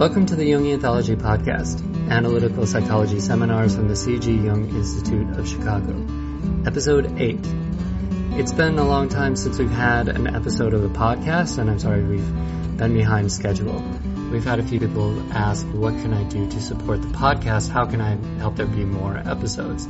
Welcome to the Jung Anthology Podcast, Analytical Psychology Seminars from the C.G. Jung Institute of Chicago. Episode 8. It's been a long time since we've had an episode of the podcast, and I'm sorry we've been behind schedule. We've had a few people ask, what can I do to support the podcast? How can I help there be more episodes?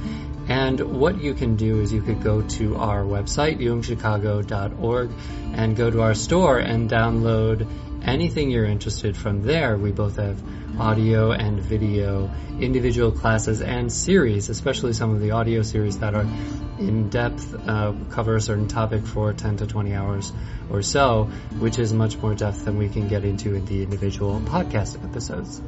And what you can do is you could go to our website, jungchicago.org, and go to our store and download anything you're interested from there. We both have audio and video, individual classes and series, especially some of the audio series that are in depth, cover a certain topic for 10 to 20 hours or so, which is much more depth than we can get into in the individual podcast episodes.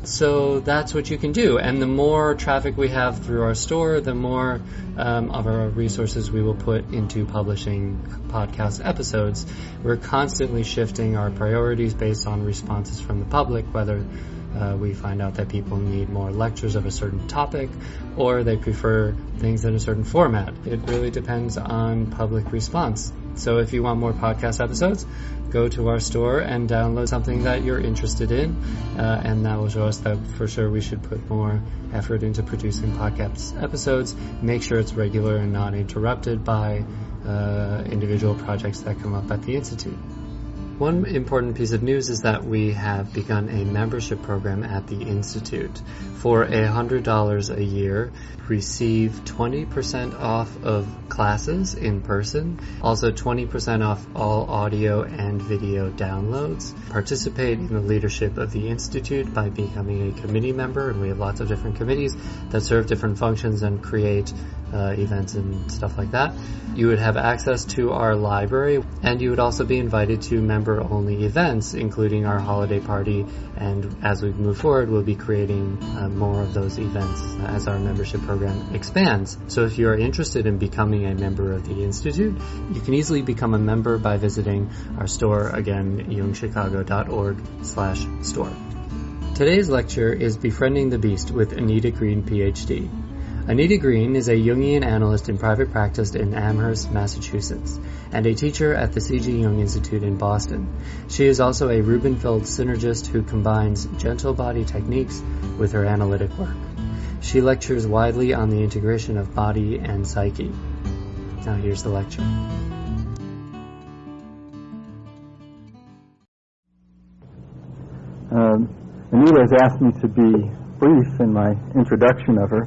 So that's what you can do. And the more traffic we have through our store, the more of our resources we will put into publishing podcast episodes. We're constantly shifting our priorities based on responses from the public, whether we find out that people need more lectures of a certain topic or they prefer things in a certain format. It really depends on public response. So if you want more podcast episodes, go to our store and download something that you're interested in, and that will show us that for sure we should put more effort into producing podcast episodes. Make sure it's regular and not interrupted by individual projects that come up at the Institute. One important piece of news is that we have begun a membership program at the Institute. For $100 a year, receive 20% off of classes in person, also 20% off all audio and video downloads. Participate in the leadership of the Institute by becoming a committee member, and we have lots of different committees that serve different functions and create events and stuff like that. You would have access to our library, and you would also be invited to member-only events, including our holiday party, and as we move forward, we'll be creating more of those events as our membership program expands. So if you're interested in becoming a member of the Institute, you can easily become a member by visiting our store, again, jungchicago.org/store. Today's lecture is Befriending the Beast with Anita Greene, PhD. Anita Greene is a Jungian analyst in private practice in Amherst, Massachusetts, and a teacher at the C.G. Jung Institute in Boston. She is also a Rubenfeld synergist who combines gentle body techniques with her analytic work. She lectures widely on the integration of body and psyche. Now here's the lecture. Anita has asked me to be brief in my introduction of her,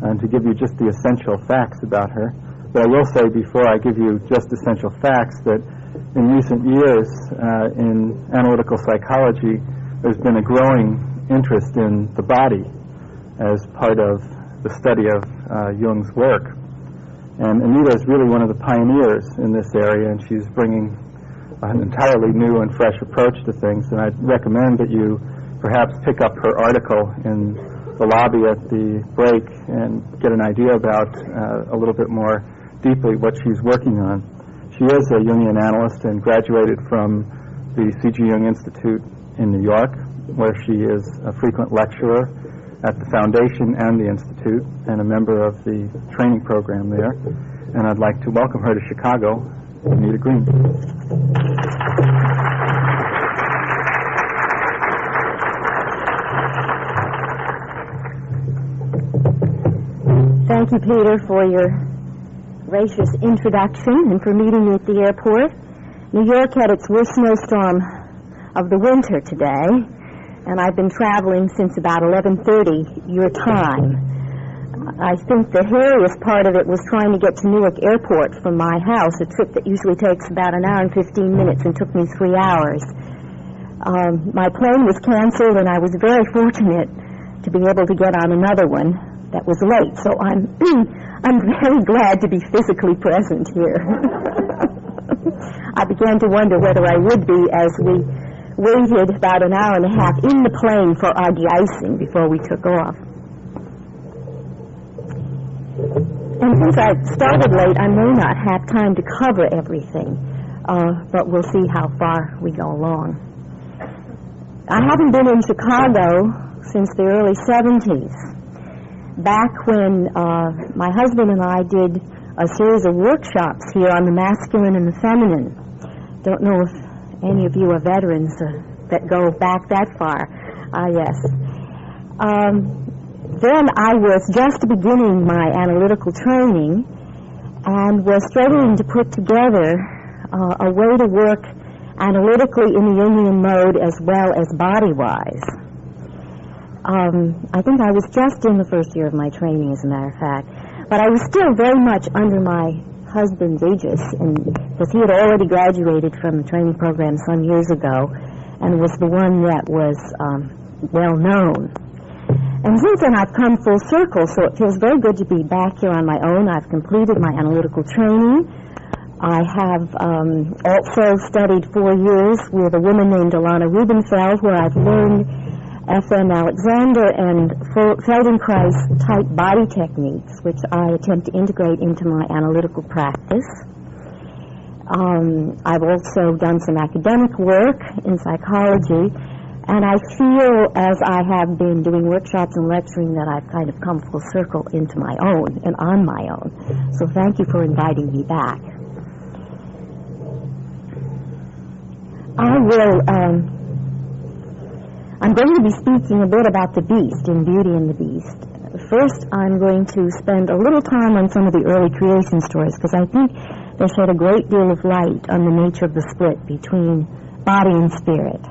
and to give you just the essential facts about her. But I will say before I give you just essential facts that in recent years in analytical psychology there's been a growing interest in the body as part of the study of Jung's work. And Anita is really one of the pioneers in this area, and she's bringing an entirely new and fresh approach to things. And I'd recommend that you perhaps pick up her article in the lobby at the break and get an idea about a little bit more deeply what she's working on. She is a Jungian analyst and graduated from the C.G. Jung Institute in New York, where she is a frequent lecturer at the Foundation and the Institute and a member of the training program there. And I'd like to welcome her to Chicago, Anita Greene. Thank you, Peter, for your gracious introduction and for meeting me at the airport. New York had its worst snowstorm of the winter today, and I've been traveling since about 11:30 your time. I think the hairiest part of it was trying to get to Newark Airport from my house, a trip that usually takes about an hour and 15 minutes and took me 3 hours. My plane was canceled, and I was very fortunate to be able to get on another one that was late, so I'm very glad to be physically present here. I began to wonder whether I would be as we waited about an hour and a half in the plane for our de-icing before we took off. And since I started late, I may not have time to cover everything, but we'll see how far we go along. I haven't been in Chicago since the early 70s. Back when my husband and I did a series of workshops here on the masculine and the feminine. Don't know if any of you are veterans that go back that far. Yes. Then I was just beginning my analytical training and was struggling to put together a way to work analytically in the Jungian mode as well as body-wise. I think I was just in the first year of my training, as a matter of fact, but I was still very much under my husband's aegis, because he had already graduated from the training program some years ago and was the one that was well known. And since then I've come full circle, so it feels very good to be back here on my own. I've completed my analytical training. I have also studied 4 years with a woman named Alana Rubenfeld, where I've learned FM Alexander and Feldenkrais type body techniques, which I attempt to integrate into my analytical practice. I've also done some academic work in psychology, and I feel, as I have been doing workshops and lecturing, that I've kind of come full circle into my own and on my own. So thank you for inviting me back. I'm going to be speaking a bit about the beast in Beauty and the Beast. First, I'm going to spend a little time on some of the early creation stories, because I think they shed a great deal of light on the nature of the split between body and spirit.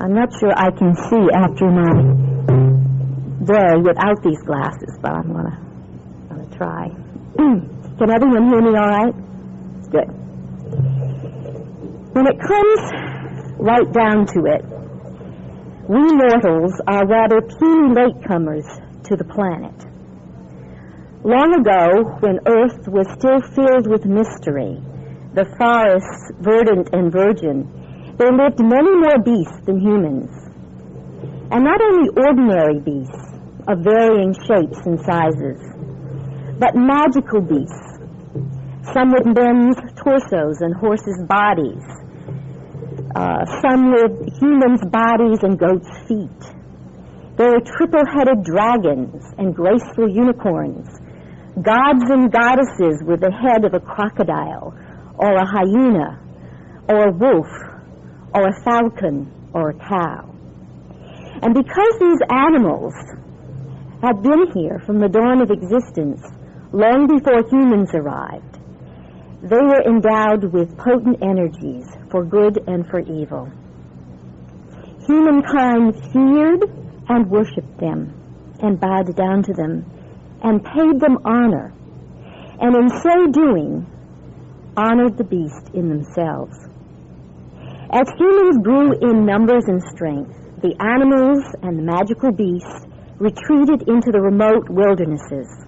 I'm not sure I can see after my day without these glasses, but I'm going to try. Can everyone hear me all right? Good. When it comes right down to it, we mortals are rather puny latecomers to the planet. Long ago, when Earth was still filled with mystery, the forests verdant and virgin, there lived many more beasts than humans. And not only ordinary beasts of varying shapes and sizes, but magical beasts, some with men's torsos and horses' bodies, some with humans' bodies and goats' feet. There were triple-headed dragons and graceful unicorns, gods and goddesses with the head of a crocodile, or a hyena, or a wolf, or a falcon, or a cow. And because these animals had been here from the dawn of existence, long before humans arrived, they were endowed with potent energies for good and for evil. Humankind feared and worshipped them, and bowed down to them, and paid them honor, and in so doing, honored the beast in themselves. As humans grew in numbers and strength, the animals and the magical beasts retreated into the remote wildernesses.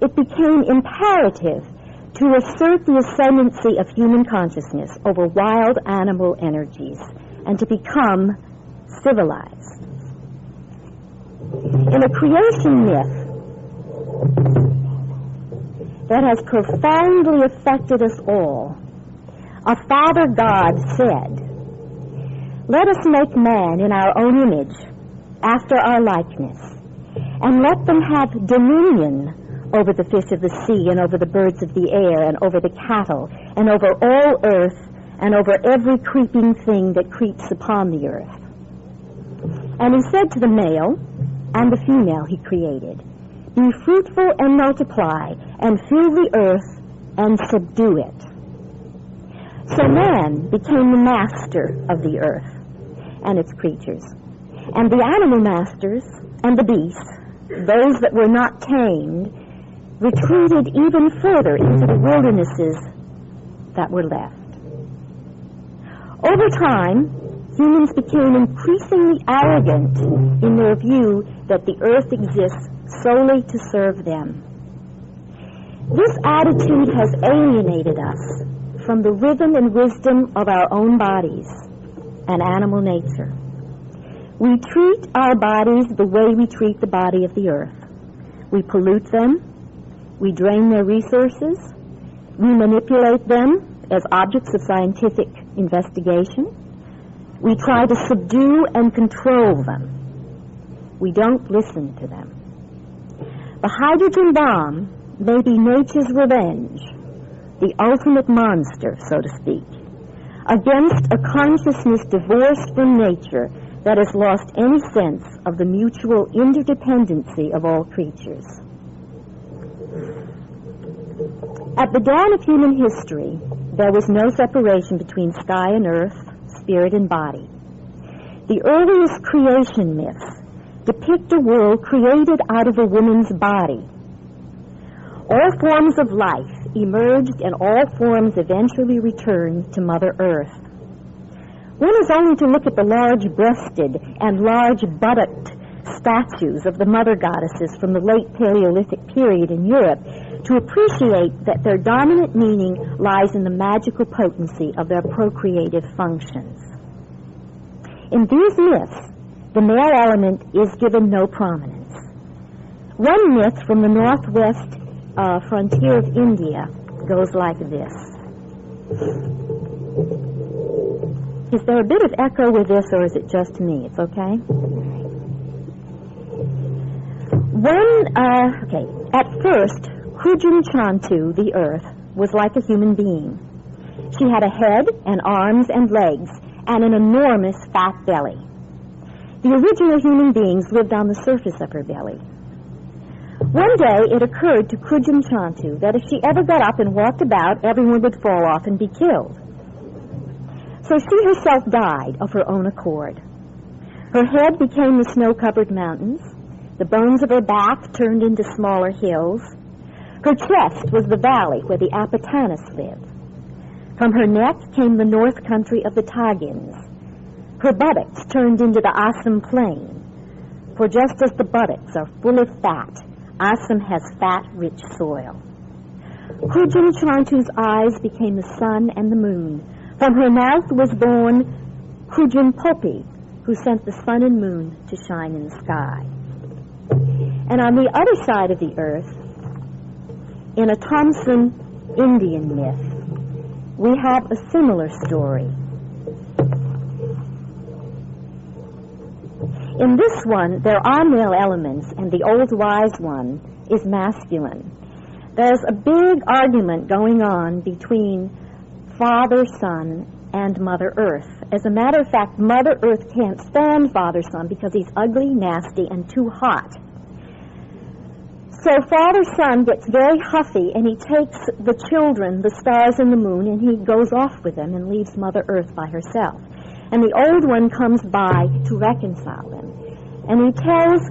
It became imperative to assert the ascendancy of human consciousness over wild animal energies and to become civilized. In a creation myth that has profoundly affected us all, a Father God said, "Let us make man in our own image, after our likeness, and let them have dominion over the fish of the sea, and over the birds of the air, and over the cattle, and over all earth, and over every creeping thing that creeps upon the earth." And he said to the male and the female he created, "Be fruitful and multiply, and fill the earth, and subdue it." So man became the master of the earth and its creatures. And the animal masters and the beasts, those that were not tamed, retreated even further into the wildernesses that were left. Over time, humans became increasingly arrogant in their view that the earth exists solely to serve them. This attitude has alienated us from the rhythm and wisdom of our own bodies and animal nature. We treat our bodies the way we treat the body of the earth. We pollute them, we drain their resources, we manipulate them as objects of scientific investigation, we try to subdue and control them. We don't listen to them. The hydrogen bomb may be nature's revenge, the ultimate monster, so to speak, against a consciousness divorced from nature that has lost any sense of the mutual interdependency of all creatures. At the dawn of human history, there was no separation between sky and earth, spirit and body. The earliest creation myths depict a world created out of a woman's body. All forms of life emerged and all forms eventually returned to Mother Earth. One is only to look at the large-breasted and large-buttocked statues of the mother goddesses from the late Paleolithic period in Europe to appreciate that their dominant meaning lies in the magical potency of their procreative functions. In these myths, the male element is given no prominence. One myth from the northwest frontier of India goes like this. Is there a bit of echo with this, or is it just me? It's okay? At first, Kujun Chantu, the earth, was like a human being. She had a head and arms and legs and an enormous fat belly. The original human beings lived on the surface of her belly. One day, it occurred to Kujun Chantu that if she ever got up and walked about, everyone would fall off and be killed. So she herself died of her own accord. Her head became the snow-covered mountains. The bones of her back turned into smaller hills. Her chest was the valley where the Apatanas lived. From her neck came the north country of the Tagans. Her buttocks turned into the Assam plain. For just as the buttocks are full of fat, Assam has fat, rich soil. Kujun Chantu's eyes became the sun and the moon. From her mouth was born Kujun Popi, who sent the sun and moon to shine in the sky. And on the other side of the earth, in a Thompson Indian myth, we have a similar story. In this one, there are male elements, and the old wise one is masculine. There's a big argument going on between Father, Son, and Mother Earth. As a matter of fact, Mother Earth can't stand Father, Son because he's ugly, nasty, and too hot. So Father, Son gets very huffy, and he takes the children, the stars and the moon, and he goes off with them and leaves Mother Earth by herself. And the old one comes by to reconcile them. And he tells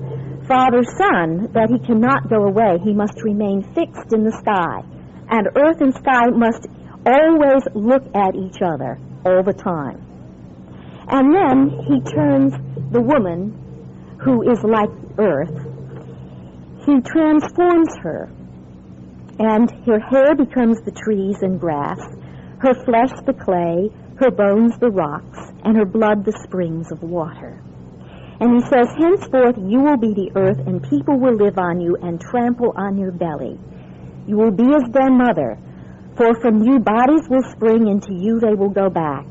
Father, Son that he cannot go away. He must remain fixed in the sky. And Earth and sky must always look at each other all the time. And then he turns the woman, who is like Earth, he transforms her. And her hair becomes the trees and grass, her flesh the clay, her bones the rocks, and her blood the springs of water. And he says, henceforth you will be the earth, and people will live on you and trample on your belly. You will be as their mother, for from you bodies will spring, and to you they will go back.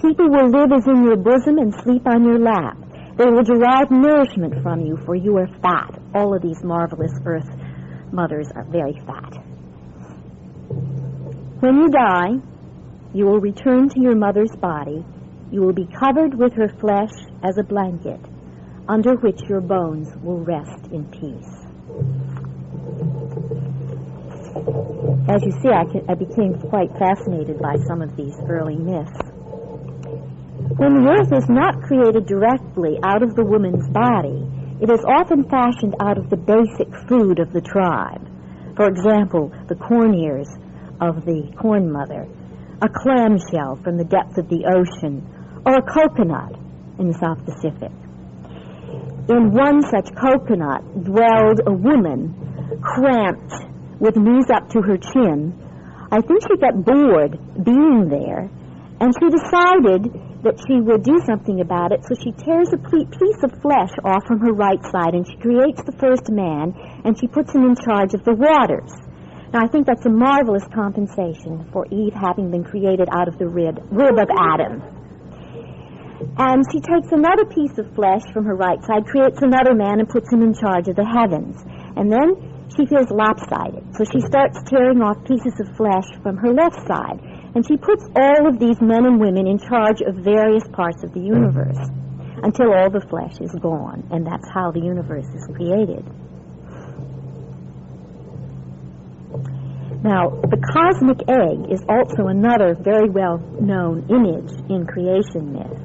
People will live as in your bosom and sleep on your lap. They will derive nourishment from you, for you are fat. All of these marvelous earth mothers are very fat. When you die, you will return to your mother's body. You will be covered with her flesh as a blanket, under which your bones will rest in peace. As you see, I became quite fascinated by some of these early myths. When the earth is not created directly out of the woman's body, it is often fashioned out of the basic food of the tribe. For example, the corn ears of the corn mother, a clamshell from the depths of the ocean, or a coconut in the South Pacific. In one such coconut dwelled a woman, cramped with knees up to her chin. I think she got bored being there, and she decided that she would do something about it, so she tears a piece of flesh off from her right side, and she creates the first man, and she puts him in charge of the waters. Now, I think that's a marvelous compensation for Eve having been created out of the rib of Adam. And she takes another piece of flesh from her right side, creates another man, and puts him in charge of the heavens. And then she feels lopsided, so she starts tearing off pieces of flesh from her left side. And she puts all of these men and women in charge of various parts of the universe until all the flesh is gone, and that's how the universe is created. Now, the cosmic egg is also another very well-known image in creation myth.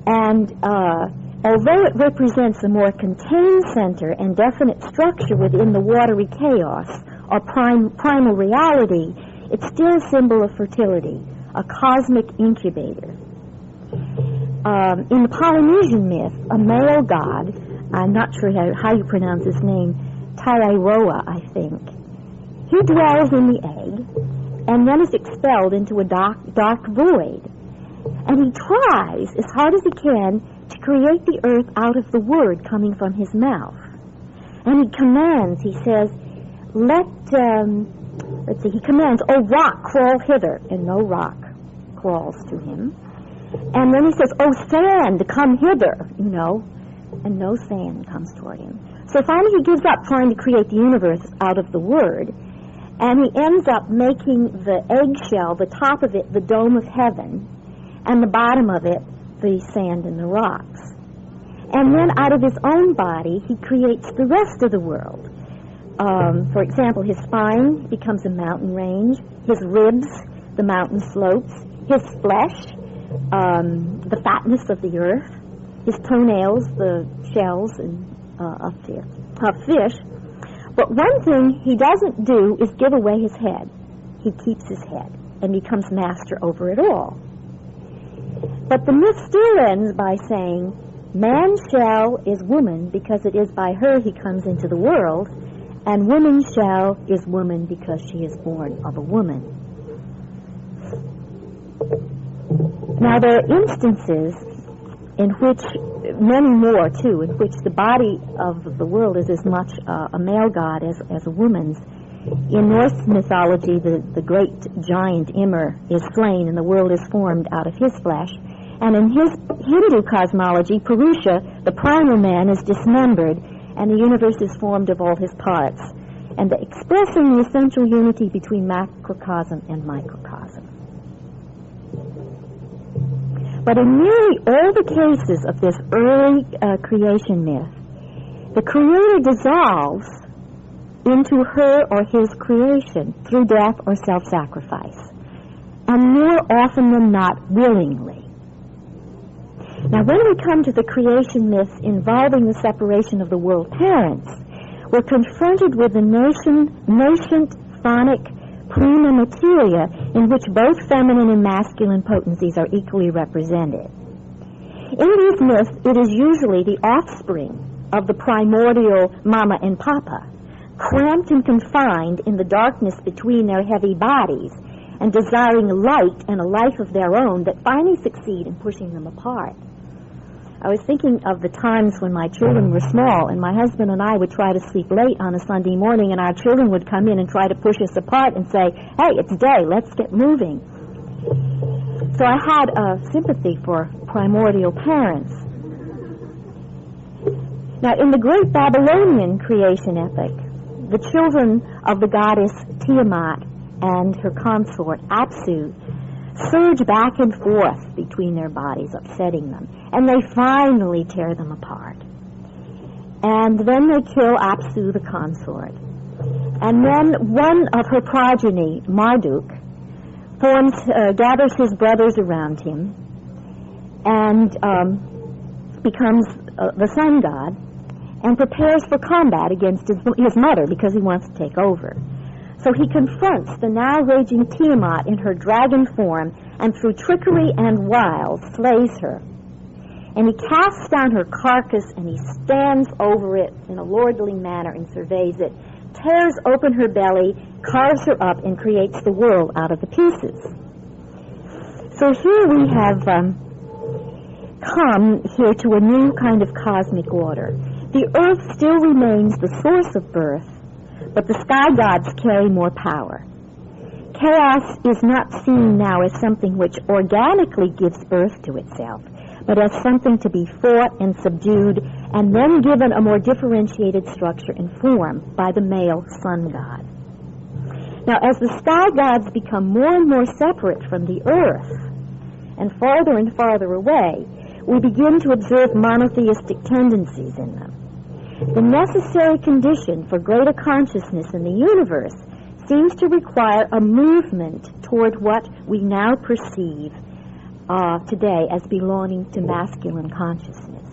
And although it represents a more contained center and definite structure within the watery chaos, or primal reality, it's still a symbol of fertility, a cosmic incubator. In the Polynesian myth, a male god, I'm not sure how you pronounce his name, Taiairoa, I think, he dwells in the egg and then is expelled into a dark void. And he tries as hard as he can to create the earth out of the word coming from his mouth. And he commands, he says, he commands, "Oh, rock, crawl hither," and no rock crawls to him. And then he says, "Oh, sand, come hither," and no sand comes toward him. So finally he gives up trying to create the universe out of the word, and he ends up making the eggshell, the top of it, the dome of heaven, and the bottom of it, the sand and the rocks. And then out of his own body, he creates the rest of the world. For example, his spine becomes a mountain range, his ribs, the mountain slopes, his flesh, the fatness of the earth, his toenails, the shells of fish. But one thing he doesn't do is give away his head. He keeps his head and becomes master over it all. But the myth still ends by saying, "Man shall is woman because it is by her he comes into the world, and woman shall is woman because she is born of a woman." Now there are instances in which, many more too, in which the body of the world is as much a male god as a woman's. In Norse mythology, the great giant Ymir is slain and the world is formed out of his flesh. And in his Hindu cosmology, Purusha, the primal man, is dismembered and the universe is formed of all his parts, and expressing the essential unity between macrocosm and microcosm. But in nearly all the cases of this early creation myth, the creator dissolves into her or his creation through death or self-sacrifice, and more often than not, willingly. Now, when we come to the creation myths involving the separation of the world parents, we're confronted with the nascent phonic prima materia in which both feminine and masculine potencies are equally represented. In these myths, it is usually the offspring of the primordial mama and papa, cramped and confined in the darkness between their heavy bodies and desiring light and a life of their own that finally succeed in pushing them apart. I was thinking of the times when my children were small, and my husband and I would try to sleep late on a Sunday morning, and our children would come in and try to push us apart and say, "Hey, it's day, let's get moving." So I had sympathy for primordial parents. Now, in the great Babylonian creation epic, the children of the goddess Tiamat and her consort Apsu surge back and forth between their bodies, upsetting them, and they finally tear them apart. And then they kill Apsu, the consort. And then one of her progeny, Marduk, gathers his brothers around him and becomes the sun god and prepares for combat against his mother because he wants to take over. So he confronts the now raging Tiamat in her dragon form, and through trickery and wiles slays her. And he casts down her carcass, and he stands over it in a lordly manner and surveys it, tears open her belly, carves her up, and creates the world out of the pieces. So here we have come here to a new kind of cosmic order. The earth still remains the source of birth, but the sky gods carry more power. Chaos is not seen now as something which organically gives birth to itself, but as something to be fought and subdued, and then given a more differentiated structure and form by the male sun god. Now, as the sky gods become more and more separate from the earth and farther away, we begin to observe monotheistic tendencies in them. The necessary condition for greater consciousness in the universe seems to require a movement toward what we now perceive today as belonging to masculine consciousness.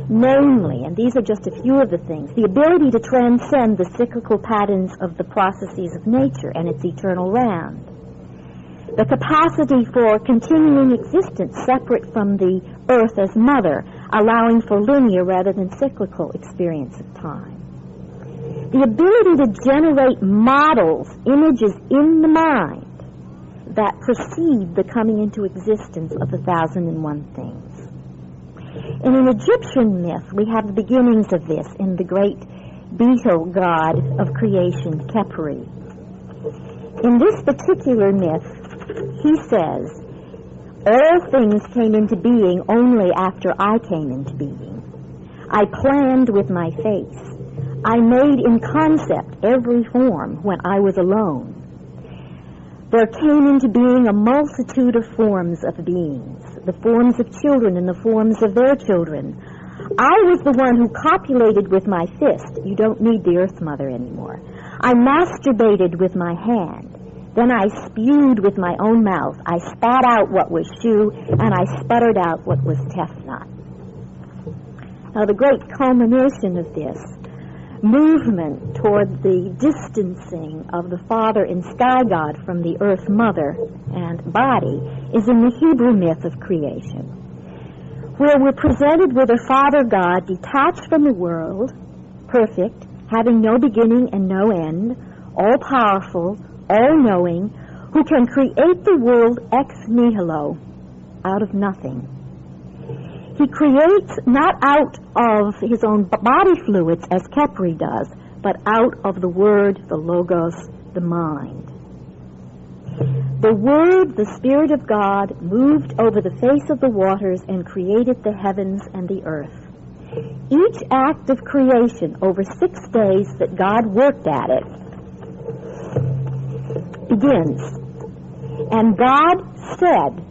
Namely, and these are just a few of the things, the ability to transcend the cyclical patterns of the processes of nature and its eternal round. The capacity for continuing existence separate from the earth as mother, allowing for linear rather than cyclical experience of time. The ability to generate models, images in the mind that precede the coming into existence of the 1001 things. In an Egyptian myth, we have the beginnings of this in the great beetle god of creation, Khepri. In this particular myth, he says, all things came into being only after I came into being. I planned with my face. I made in concept every form when I was alone. There came into being a multitude of forms of beings, the forms of children and the forms of their children. I was the one who copulated with my fist. You don't need the Earth Mother anymore. I masturbated with my hand. Then I spewed with my own mouth. I spat out what was shoe, and I sputtered out what was tefnut. Now, the great culmination of this movement toward the distancing of the Father and Sky God from the Earth Mother and body is in the Hebrew myth of creation, where we're presented with a Father God detached from the world, perfect, having no beginning and no end, all-powerful, all-knowing, who can create the world ex nihilo, out of nothing. He creates not out of his own body fluids, as Khepri does, but out of the Word, the Logos, the mind. The Word, the Spirit of God, moved over the face of the waters and created the heavens and the earth. Each act of creation over 6 days that God worked at it begins. And God said,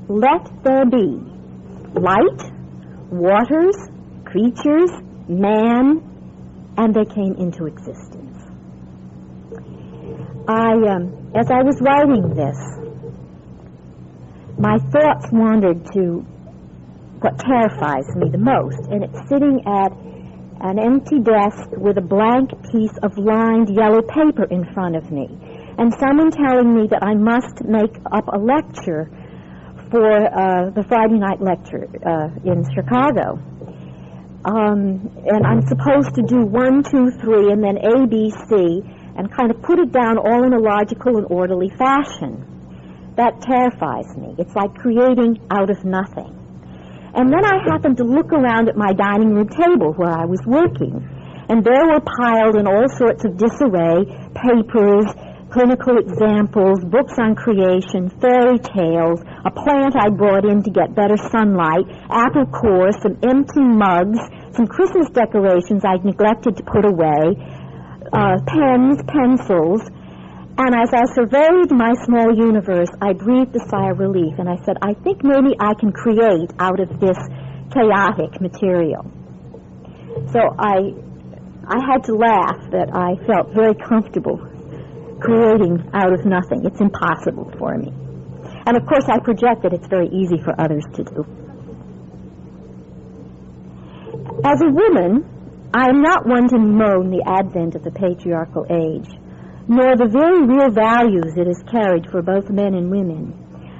let there be light, waters, creatures, man, and they came into existence. As I was writing this, my thoughts wandered to what terrifies me the most, and it's sitting at an empty desk with a blank piece of lined yellow paper in front of me, and someone telling me that I must make up a lecture for the Friday night lecture in Chicago. And I'm supposed to do 1, 2, 3, and then A, B, C, and kind of put it down all in a logical and orderly fashion. That terrifies me. It's like creating out of nothing. And then I happened to look around at my dining room table where I was working, and there were piled in all sorts of disarray papers, clinical examples, books on creation, fairy tales, a plant I brought in to get better sunlight, apple cores, some empty mugs, some Christmas decorations I'd neglected to put away, pens, pencils, and as I surveyed my small universe, I breathed a sigh of relief, and I said, I think maybe I can create out of this chaotic material. So I had to laugh that I felt very comfortable creating out of nothing. It's impossible for me. And of course I project that it's very easy for others to do. As a woman, I am not one to bemoan the advent of the patriarchal age, nor the very real values it has carried for both men and women.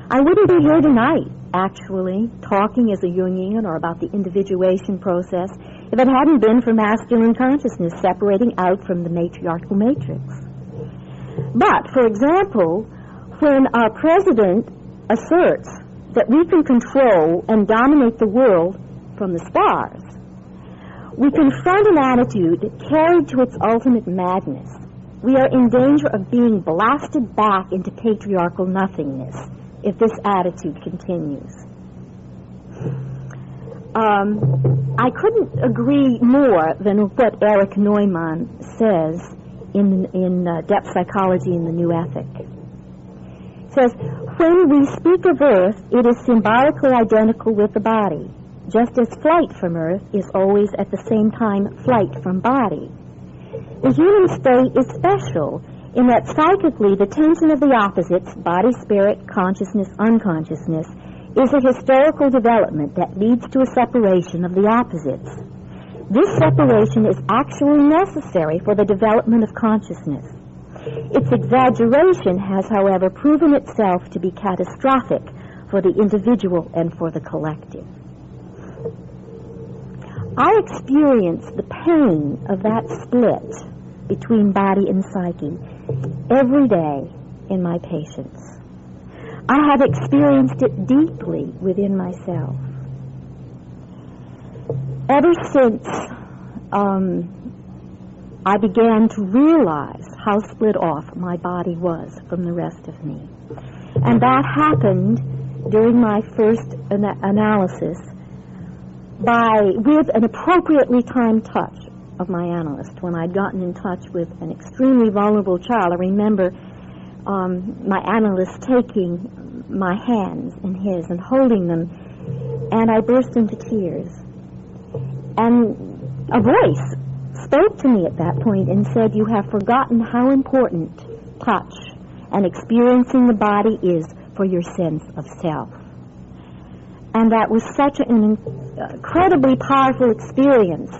I wouldn't be here tonight, actually, talking as a Jungian or about the individuation process if it hadn't been for masculine consciousness separating out from the matriarchal matrix. But, for example, when our president asserts that we can control and dominate the world from the stars, we confront an attitude carried to its ultimate madness. We are in danger of being blasted back into patriarchal nothingness if this attitude continues. I couldn't agree more than what Erich Neumann says in Depth Psychology in the New Ethic. It says, when we speak of Earth, it is symbolically identical with the body, just as flight from Earth is always at the same time flight from body. The human state is special in that psychically the tension of the opposites, body, spirit, consciousness, unconsciousness, is a historical development that leads to a separation of the opposites. This separation is actually necessary for the development of consciousness. Its exaggeration has, however, proven itself to be catastrophic for the individual and for the collective. I experience the pain of that split between body and psyche every day in my patients. I have experienced it deeply within myself. Ever since I began to realize how split off my body was from the rest of me. And that happened during my first analysis with an appropriately timed touch of my analyst. When I'd gotten in touch with an extremely vulnerable child, I remember my analyst taking my hands in his and holding them, and I burst into tears. And a voice spoke to me at that point and said, "You have forgotten how important touch and experiencing the body is for your sense of self." And that was such an incredibly powerful experience.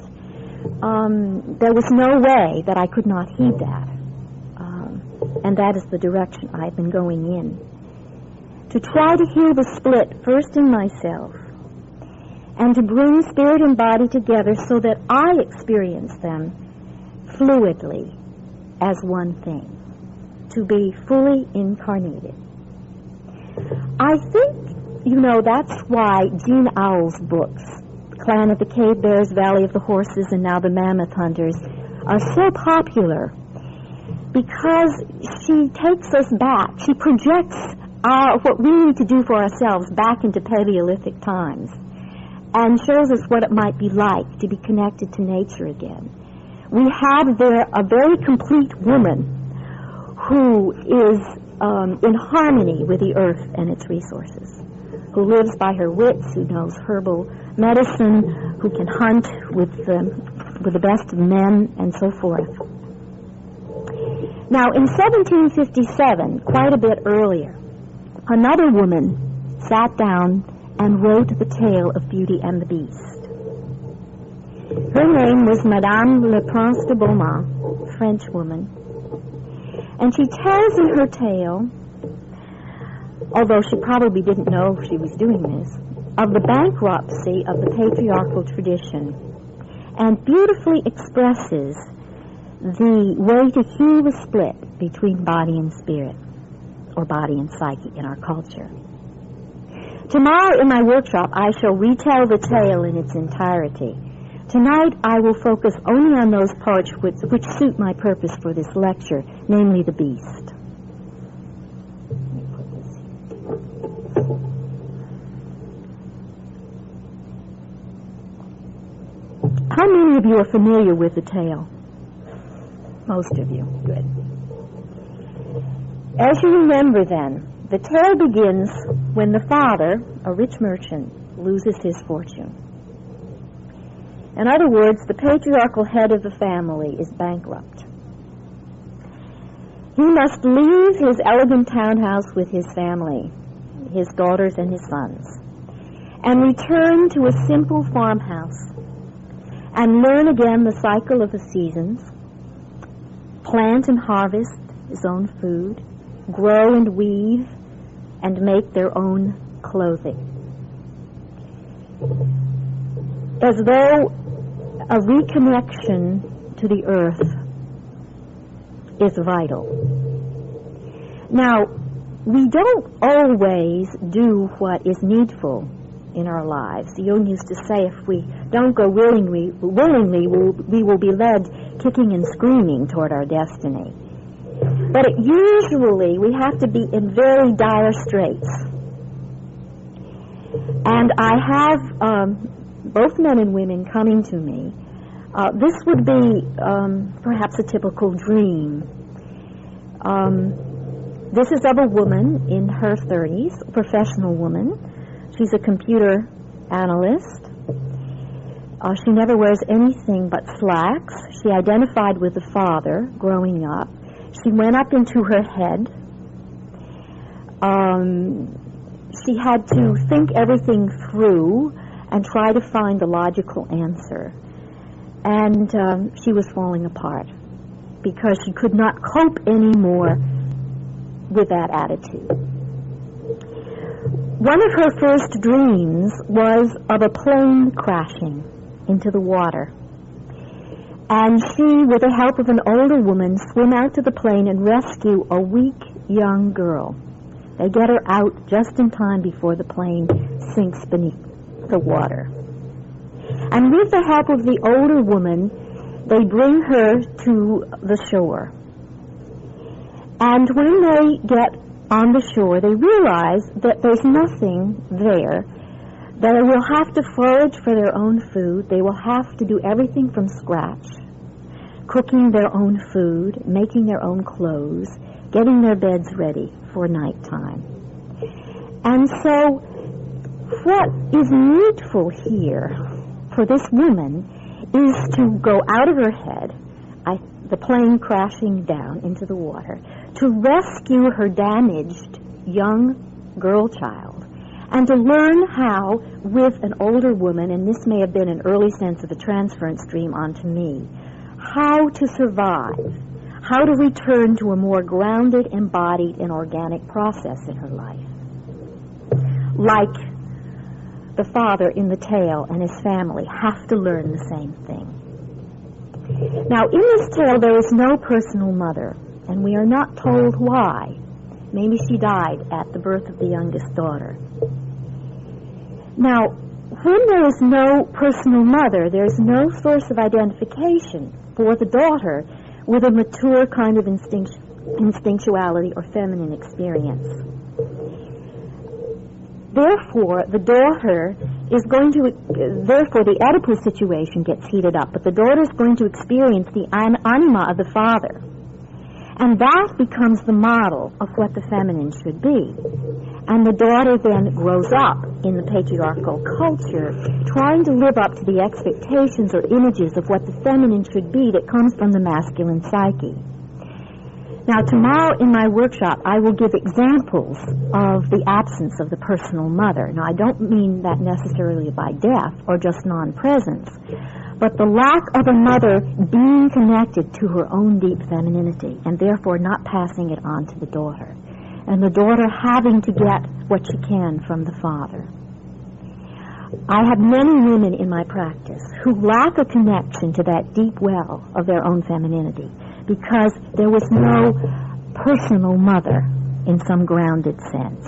There was no way that I could not heed that. And that is the direction I've been going in. To try to heal the split first in myself, and to bring spirit and body together so that I experience them fluidly as one thing, to be fully incarnated. I think, that's why Jean Auel's books, Clan of the Cave Bears, Valley of the Horses, and now The Mammoth Hunters, are so popular, because she takes us back. She projects what we need to do for ourselves back into Paleolithic times, and shows us what it might be like to be connected to nature again. We have there a very complete woman who is in harmony with the earth and its resources, who lives by her wits, who knows herbal medicine, who can hunt with the best of men, and so forth. Now, in 1757, quite a bit earlier, another woman sat down and wrote the tale of Beauty and the Beast. Her name was Madame Le Prince de Beaumont, French woman. And she tells in her tale, although she probably didn't know she was doing this, of the bankruptcy of the patriarchal tradition, and beautifully expresses the way to heal the split between body and spirit, or body and psyche in our culture. Tomorrow in my workshop, I shall retell the tale in its entirety. Tonight, I will focus only on those parts which suit my purpose for this lecture, namely the beast. How many of you are familiar with the tale? Most of you. Good. As you remember then, the tale begins when the father, a rich merchant, loses his fortune. In other words, the patriarchal head of the family is bankrupt. He must leave his elegant townhouse with his family, his daughters and his sons, and return to a simple farmhouse and learn again the cycle of the seasons, plant and harvest his own food, grow and weave, and make their own clothing. As though a reconnection to the earth is vital. Now, we don't always do what is needful in our lives. Jung used to say, if we don't go willingly, we will be led kicking and screaming toward our destiny. But usually we have to be in very dire straits. And I have both men and women coming to me This would be perhaps a typical dream. This is of a woman in her 30s, a professional woman. She's a computer analyst. She never wears anything but slacks. She identified with the father growing up. She went up into her head. She had to think everything through and try to find the logical answer. And she was falling apart because she could not cope anymore with that attitude. One of her first dreams was of a plane crashing into the water. And she, with the help of an older woman, swim out to the plane and rescue a weak young girl. They get her out just in time before the plane sinks beneath the water. And with the help of the older woman, they bring her to the shore. And when they get on the shore, they realize that there's nothing there. They will have to forage for their own food. They will have to do everything from scratch, cooking their own food, making their own clothes, getting their beds ready for nighttime. And so what is needful here for this woman is to go out of her head, the plane crashing down into the water, to rescue her damaged young girl child, and to learn how, with an older woman, and this may have been an early sense of a transference dream onto me, how to survive, how to return to a more grounded, embodied, and organic process in her life. Like the father in the tale and his family have to learn the same thing. Now, in this tale, there is no personal mother, and we are not told why. Maybe she died at the birth of the youngest daughter. Now, when there is no personal mother, there's no source of identification for the daughter with a mature kind of instinctuality or feminine experience. Therefore, the daughter is going to, therefore the Oedipus situation gets heated up, but the daughter is going to experience the anima of the father. And that becomes the model of what the feminine should be. And the daughter then grows up in the patriarchal culture, trying to live up to the expectations or images of what the feminine should be that comes from the masculine psyche. Now, tomorrow in my workshop, I will give examples of the absence of the personal mother. Now, I don't mean that necessarily by death or just non-presence, but the lack of a mother being connected to her own deep femininity and therefore not passing it on to the daughter, and the daughter having to get what she can from the father. I have many women in my practice who lack a connection to that deep well of their own femininity because there was no personal mother in some grounded sense.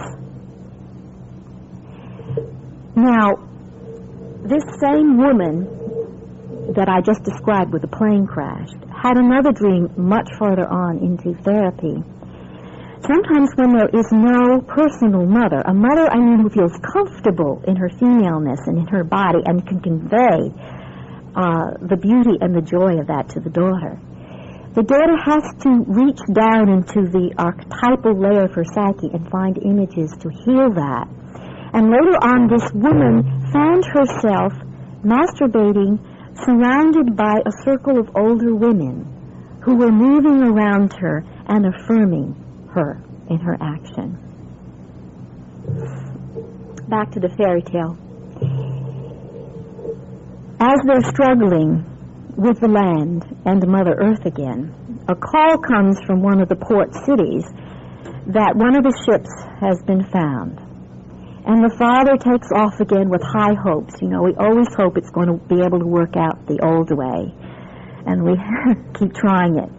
Now, this same woman that I just described with the plane crash had another dream much farther on into therapy. Sometimes when there is no personal mother, a mother, I mean, who feels comfortable in her femaleness and in her body and can convey the beauty and the joy of that to the daughter has to reach down into the archetypal layer of her psyche and find images to heal that. And later on, this woman found herself masturbating surrounded by a circle of older women who were moving around her and affirming her in her action. Back to the fairy tale. As they're struggling with the land and Mother Earth again, a call comes from one of the port cities that one of the ships has been found. And the father takes off again with high hopes. You know, we always hope it's going to be able to work out the old way. And we keep trying it.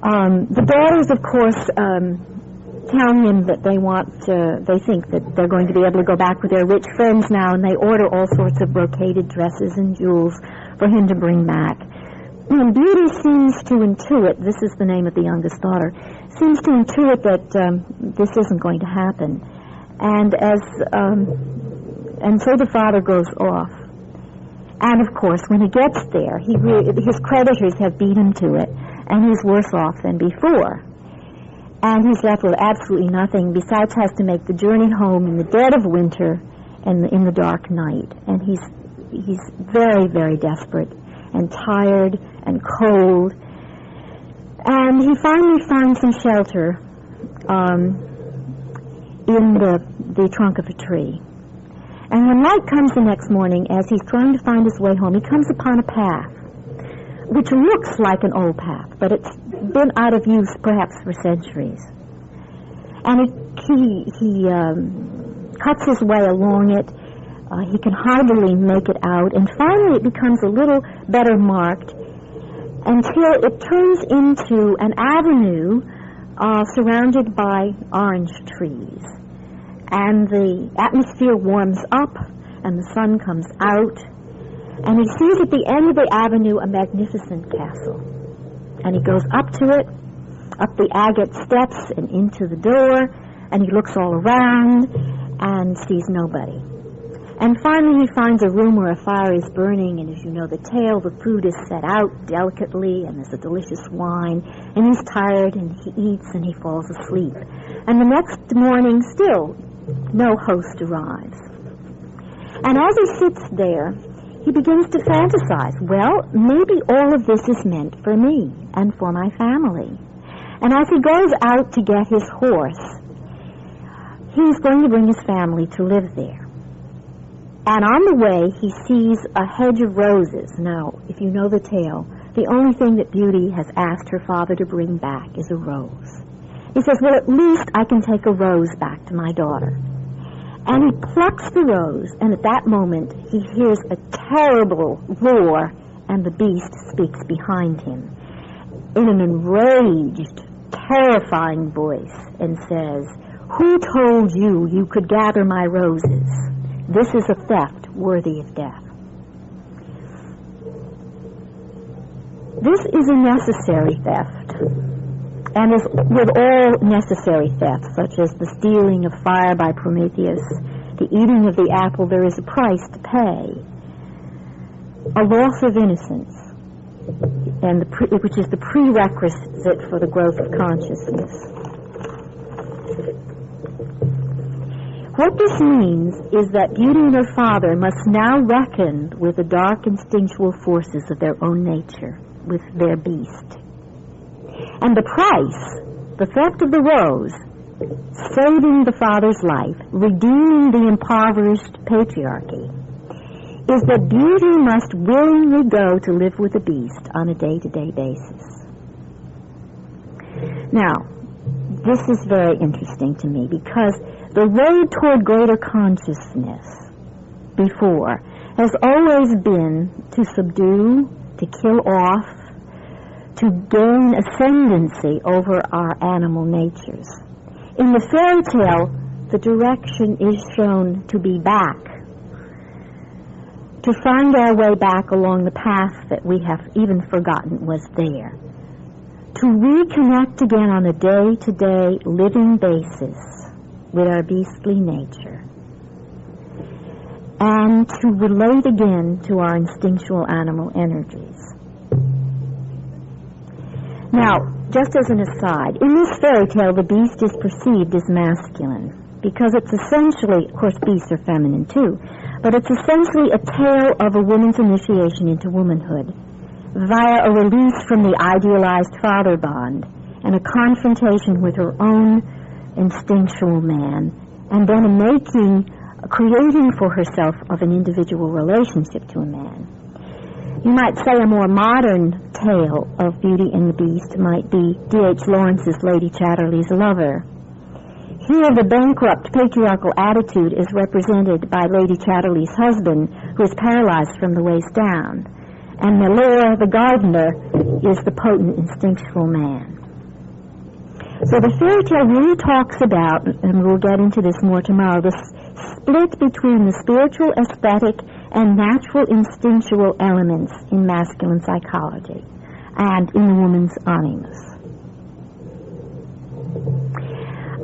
The daughters, of course, tell him that they think that they're going to be able to go back with their rich friends now, and they order all sorts of brocaded dresses and jewels for him to bring back. And Beauty seems to intuit, this is the name of the youngest daughter, seems to intuit that this isn't going to happen. And so the father goes off. And, of course, when he gets there, his creditors have beat him to it, and he's worse off than before. And he's left with absolutely nothing, besides has to make the journey home in the dead of winter and in the dark night. And he's very, very desperate and tired and cold. And he finally finds some shelter in the trunk of a tree. And when light comes the next morning, as he's trying to find his way home, he comes upon a path, which looks like an old path, but it's been out of use perhaps for centuries. And he cuts his way along it. He can hardly make it out, and finally it becomes a little better marked until it turns into an avenue surrounded by orange trees. And the atmosphere warms up, and the sun comes out, and he sees at the end of the avenue a magnificent castle. And he goes up to it, up the agate steps and into the door, and he looks all around and sees nobody. And finally he finds a room where a fire is burning, and as you know the tale, the food is set out delicately, and there's a delicious wine, and he's tired, and he eats, and he falls asleep. And the next morning, still no host arrives. And as he sits there, he begins to fantasize, well, maybe all of this is meant for me and for my family. And as he goes out to get his horse, he's going to bring his family to live there. And on the way, he sees a hedge of roses. Now, if you know the tale, the only thing that Beauty has asked her father to bring back is a rose. He says, well, at least I can take a rose back to my daughter. And he plucks the rose, and at that moment he hears a terrible roar, and the beast speaks behind him in an enraged, terrifying voice and says, who told you you could gather my roses? This is a theft worthy of death. This is a necessary theft. And as with all necessary thefts, such as the stealing of fire by Prometheus, the eating of the apple, there is a price to pay. A loss of innocence, and which is the prerequisite for the growth of consciousness. What this means is that Beauty and her father must now reckon with the dark instinctual forces of their own nature, with their beast. And the price, the theft of the rose, saving the father's life, redeeming the impoverished patriarchy, is that Beauty must willingly go to live with the beast on a day-to-day basis. Now, this is very interesting to me because the road toward greater consciousness before has always been to subdue, to kill off, to gain ascendancy over our animal natures. In the fairy tale, the direction is shown to be back, to find our way back along the path that we have even forgotten was there, to reconnect again on a day-to-day living basis with our beastly nature, and to relate again to our instinctual animal energies. Now, just as an aside, in this fairy tale, the beast is perceived as masculine because it's essentially, of course, beasts are feminine too, but it's essentially a tale of a woman's initiation into womanhood via a release from the idealized father bond and a confrontation with her own instinctual man, and then creating for herself of an individual relationship to a man. You might say a more modern tale of Beauty and the Beast might be D.H. Lawrence's Lady Chatterley's Lover. Here the bankrupt patriarchal attitude is represented by Lady Chatterley's husband, who is paralyzed from the waist down, and Melora the gardener is the potent instinctual man. So the fairy tale really talks about, and we'll get into this more tomorrow, the split between the spiritual, aesthetic, and natural instinctual elements in masculine psychology and in the woman's animus.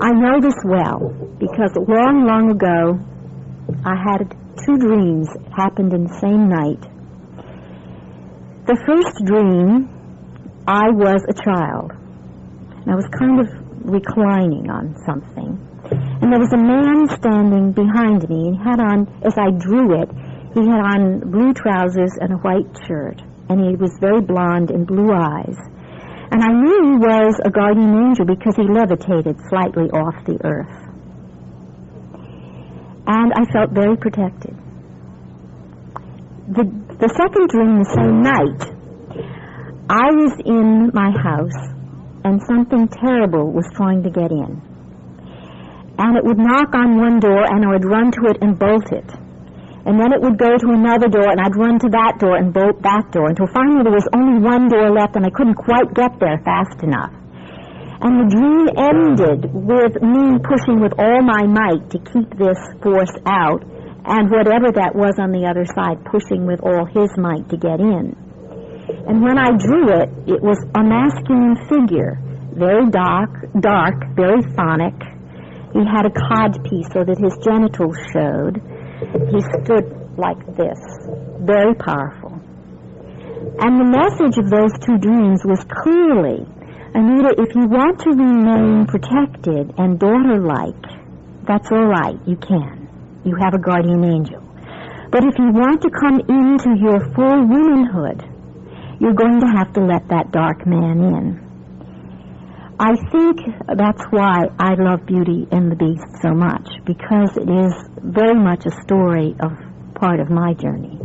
I know this well because long, long ago I had two dreams that happened in the same night The first dream, I was a child. And I was kind of reclining on something. And there was a man standing behind me, and he had on, as I drew it, he had on blue trousers and a white shirt. And he was very blonde and blue eyes. And I knew he was a guardian angel because he levitated slightly off the earth. And I felt very protected. The second dream, the same night, I was in my house and something terrible was trying to get in. And it would knock on one door and I would run to it and bolt it. And then it would go to another door and I'd run to that door and bolt that door until finally there was only one door left and I couldn't quite get there fast enough. And the dream ended with me pushing with all my might to keep this force out, and whatever that was on the other side, pushing with all his might to get in. And when I drew it, it was a masculine figure, very dark, very phonic. He had a codpiece so that his genitals showed. He stood like this, very powerful. And the message of those two dreams was clearly, Anita, if you want to remain protected and daughter-like, that's all right, you can. You have a guardian angel. But if you want to come into your full womanhood, you're going to have to let that dark man in. I think that's why I love Beauty and the Beast so much, because it is very much a story of part of my journey.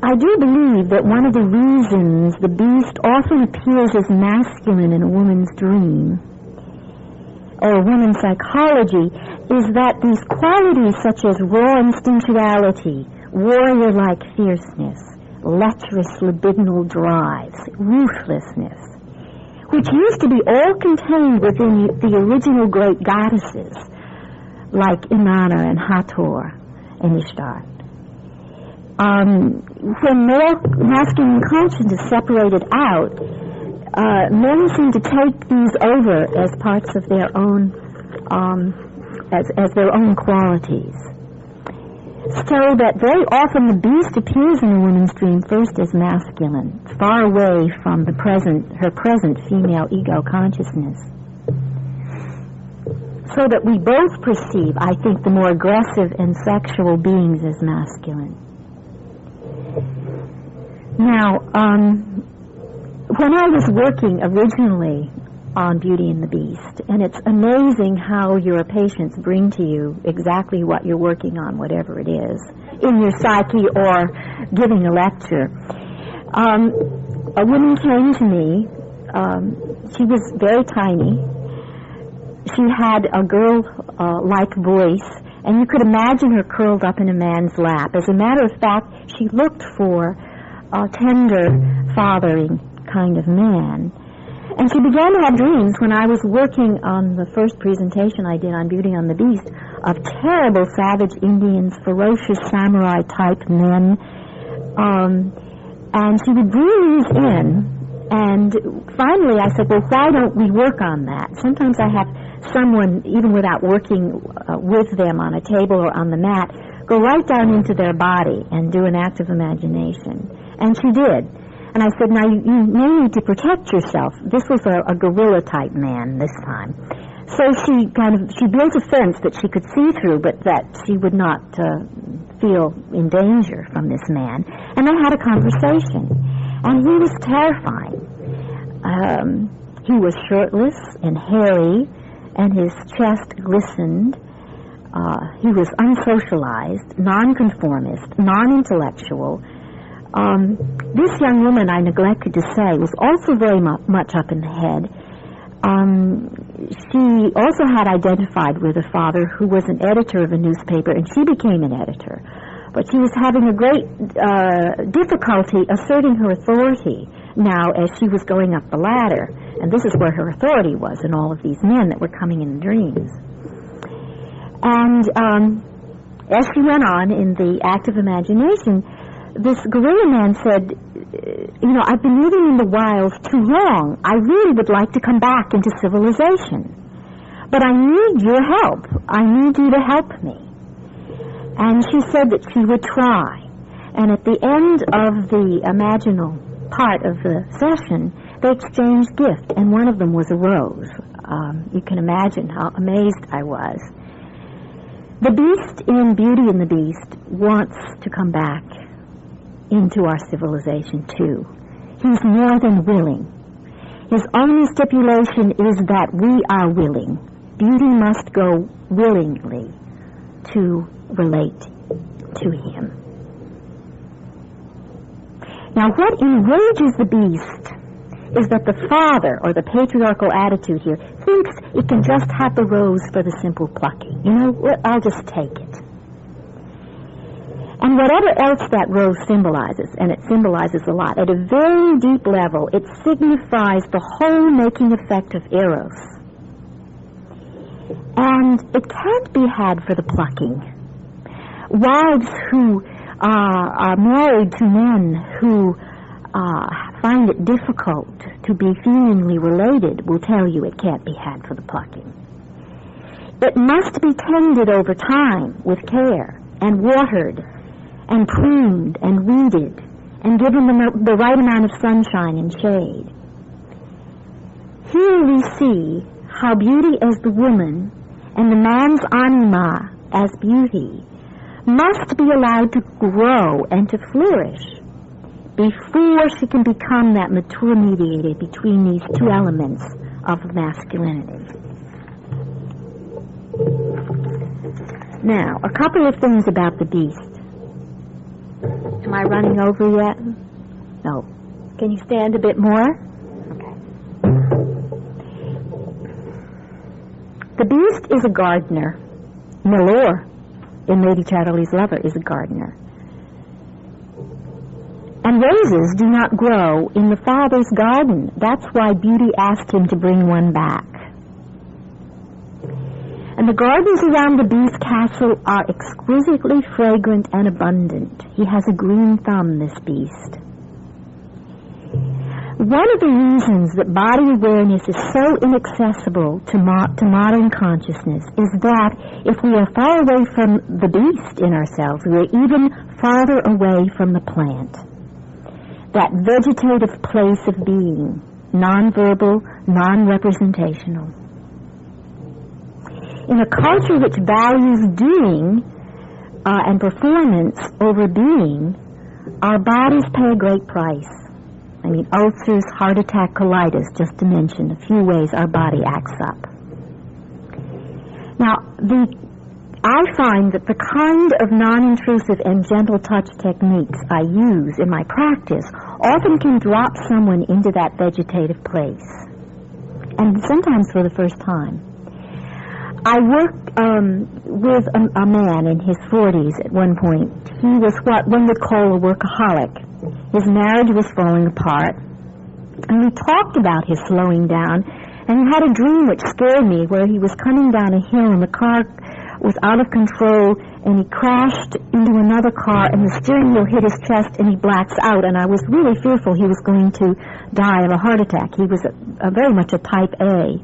I do believe that one of the reasons the beast often appears as masculine in a woman's dream, or woman's psychology, is that these qualities such as raw instinctuality, warrior-like fierceness, lecherous libidinal drives, ruthlessness, which used to be all contained within the original great goddesses, like Inanna and Hathor and Ishtar. When male masculine conscience is separated out, men seem to take these over as parts of their own, as their own qualities. So that very often the beast appears in a woman's dream first as masculine, far away from her present female ego consciousness. So that we both perceive, I think, the more aggressive and sexual beings as masculine. Now, when I was working originally on Beauty and the Beast, and it's amazing how your patients bring to you exactly what you're working on, whatever it is, in your psyche or giving a lecture. A woman came to me. She was very tiny. She had a girl-like voice, and you could imagine her curled up in a man's lap. As a matter of fact, she looked for a tender, fathering kind of man. And she began to have dreams when I was working on the first presentation I did on Beauty and the Beast of terrible savage Indians, ferocious samurai-type men. And she would bring these in, and finally I said, well, why don't we work on that? Sometimes I have someone, even without working with them on a table or on the mat, go right down into their body and do an act of imagination. And she did. And I said, now, you may need to protect yourself. This was a gorilla-type man this time. So she built a fence that she could see through, but that she would not feel in danger from this man. And they had a conversation. And he was terrifying. He was shirtless and hairy, and his chest glistened. He was unsocialized, nonconformist, non-intellectual. This young woman, I neglected to say, was also very much up in the head. She also had identified with a father who was an editor of a newspaper, and she became an editor. But she was having a great difficulty asserting her authority now as she was going up the ladder. And this is where her authority was in all of these men that were coming in dreams. And as she went on in the act of imagination, this gorilla man said, I've been living in the wilds too long. I really would like to come back into civilization. But I need your help. I need you to help me. And she said that she would try. And at the end of the imaginal part of the session, they exchanged gifts, and one of them was a rose. You can imagine how amazed I was. The beast in Beauty and the Beast wants to come back into our civilization, too. He's more than willing. His only stipulation is that we are willing. Beauty must go willingly to relate to him. Now, what enrages the beast is that the father, or the patriarchal attitude here, thinks it can just have the rose for the simple plucking. You know, I'll just take it. And whatever else that rose symbolizes, and it symbolizes a lot, at a very deep level, it signifies the whole making effect of Eros. And it can't be had for the plucking. Wives who are married to men who find it difficult to be feelingly related will tell you it can't be had for the plucking. It must be tended over time with care and watered and pruned and weeded and given the right amount of sunshine and shade. Here we see how beauty as the woman and the man's anima as beauty must be allowed to grow and to flourish before she can become that mature mediator between these two elements of masculinity. Now, a couple of things about the beast. Am I running over yet? No. Can you stand a bit more? Okay. The beast is a gardener. Milor, in Lady Chatterley's Lover, is a gardener. And roses do not grow in the father's garden. That's why Beauty asked him to bring one back. And the gardens around the beast's castle are exquisitely fragrant and abundant. He has a green thumb, this beast. One of the reasons that body awareness is so inaccessible to modern consciousness is that if we are far away from the beast in ourselves, we are even farther away from the plant. That vegetative place of being, non-verbal, non-representational. In a culture which values doing and performance over being, our bodies pay a great price. I mean, ulcers, heart attack, colitis, just to mention a few ways our body acts up. Now, I find that the kind of non-intrusive and gentle touch techniques I use in my practice often can drop someone into that vegetative place, and sometimes for the first time. I worked with a man in his 40s at one point. He was what one would call a workaholic. His marriage was falling apart, and we talked about his slowing down, and he had a dream which scared me where he was coming down a hill and the car was out of control, and he crashed into another car, and the steering wheel hit his chest, and he blacks out, and I was really fearful he was going to die of a heart attack. He was very much a type A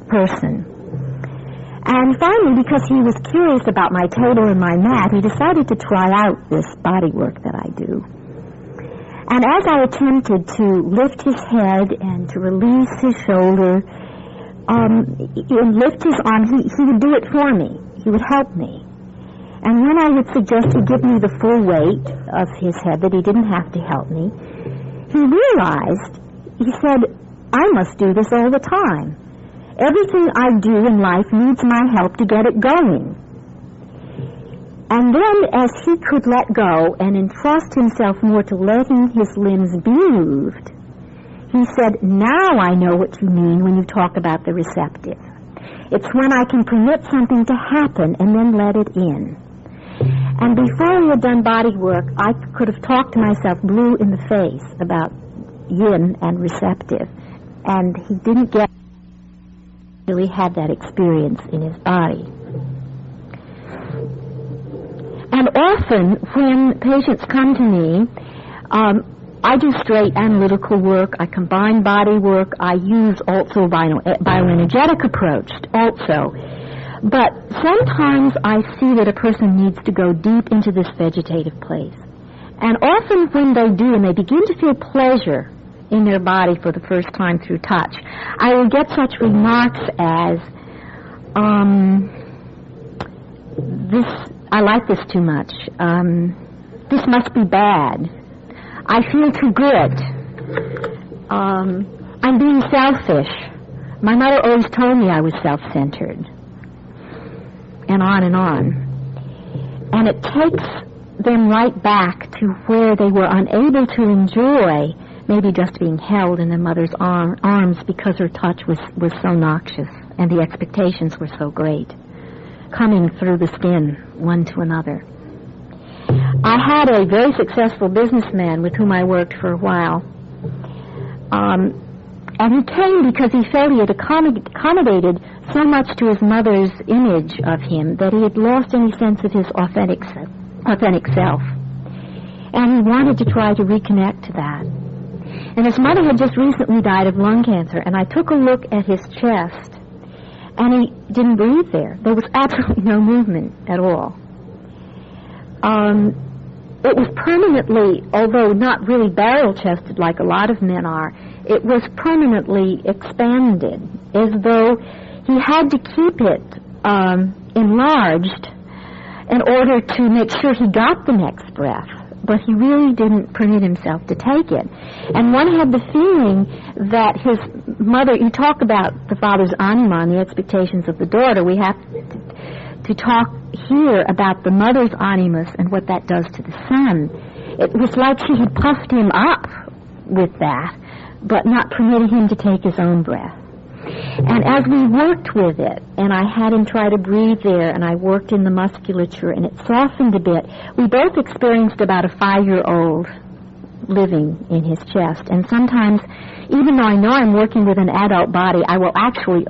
person. And finally, because he was curious about my table and my mat, he decided to try out this bodywork that I do. And as I attempted to lift his head and to release his shoulder, and lift his arm, he would do it for me. He would help me. And when I would suggest he give me the full weight of his head, that he didn't have to help me, he realized, he said, I must do this all the time. Everything I do in life needs my help to get it going. And then, as he could let go and entrust himself more to letting his limbs be moved, he said, now I know what you mean when you talk about the receptive. It's when I can permit something to happen and then let it in. And before we had done body work, I could have talked to myself blue in the face about yin and receptive. And he didn't get really had that experience in his body. And often when patients come to me, I do straight analytical work, I combine body work, I use also bioenergetic approach also. But sometimes I see that a person needs to go deep into this vegetative place. And often when they do, and they begin to feel pleasure in their body for the first time through touch, I will get such remarks as, I like this too much. This must be bad. I feel too good. I'm being selfish. My mother always told me I was self-centered. And on and on. And it takes them right back to where they were unable to enjoy maybe just being held in their mother's arms because her touch was so noxious and the expectations were so great, coming through the skin one to another. I had a very successful businessman with whom I worked for a while. And he came because he felt he had accommodated so much to his mother's image of him that he had lost any sense of his authentic self. And he wanted to try to reconnect to that. And his mother had just recently died of lung cancer, and I took a look at his chest, and he didn't breathe there. There was absolutely no movement at all. It was permanently, although not really barrel-chested like a lot of men are, it was permanently expanded, as though he had to keep it enlarged in order to make sure he got the next breath. But he really didn't permit himself to take it. And one had the feeling that his mother, you talk about the father's anima and the expectations of the daughter, we have to talk here about the mother's animus and what that does to the son. It was like she had puffed him up with that, but not permitting him to take his own breath. And as we worked with it, and I had him try to breathe there, and I worked in the musculature, and it softened a bit, we both experienced about a 5-year-old living in his chest. And sometimes, even though I know I'm working with an adult body, I will actually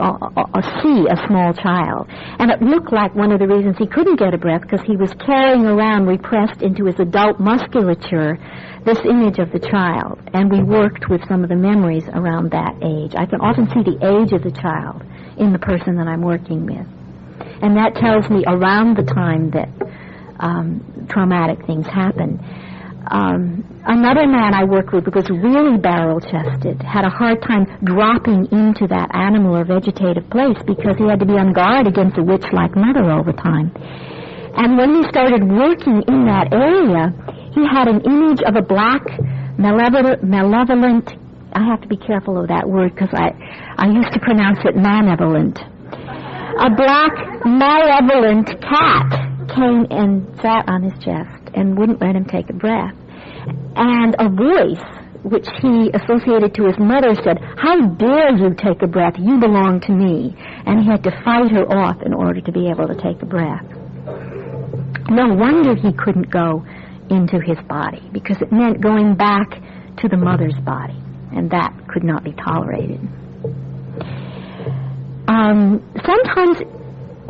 see a small child. And it looked like one of the reasons he couldn't get a breath, because he was carrying around, repressed into his adult musculature, this image of the child. And we worked with some of the memories around that age. I can often see the age of the child in the person that I'm working with. And that tells me around the time that traumatic things happen. Another man I worked with was really barrel-chested, had a hard time dropping into that animal or vegetative place because he had to be on guard against a witch-like mother all the time. And when he started working in that area, he had an image of a black, malevolent, I have to be careful of that word because I used to pronounce it malevolent. A black, malevolent cat came and sat on his chest and wouldn't let him take a breath. And a voice, which he associated to his mother, said, "How dare you take a breath? You belong to me." And he had to fight her off in order to be able to take a breath. No wonder he couldn't go into his body, because it meant going back to the mother's body, and that could not be tolerated. Sometimes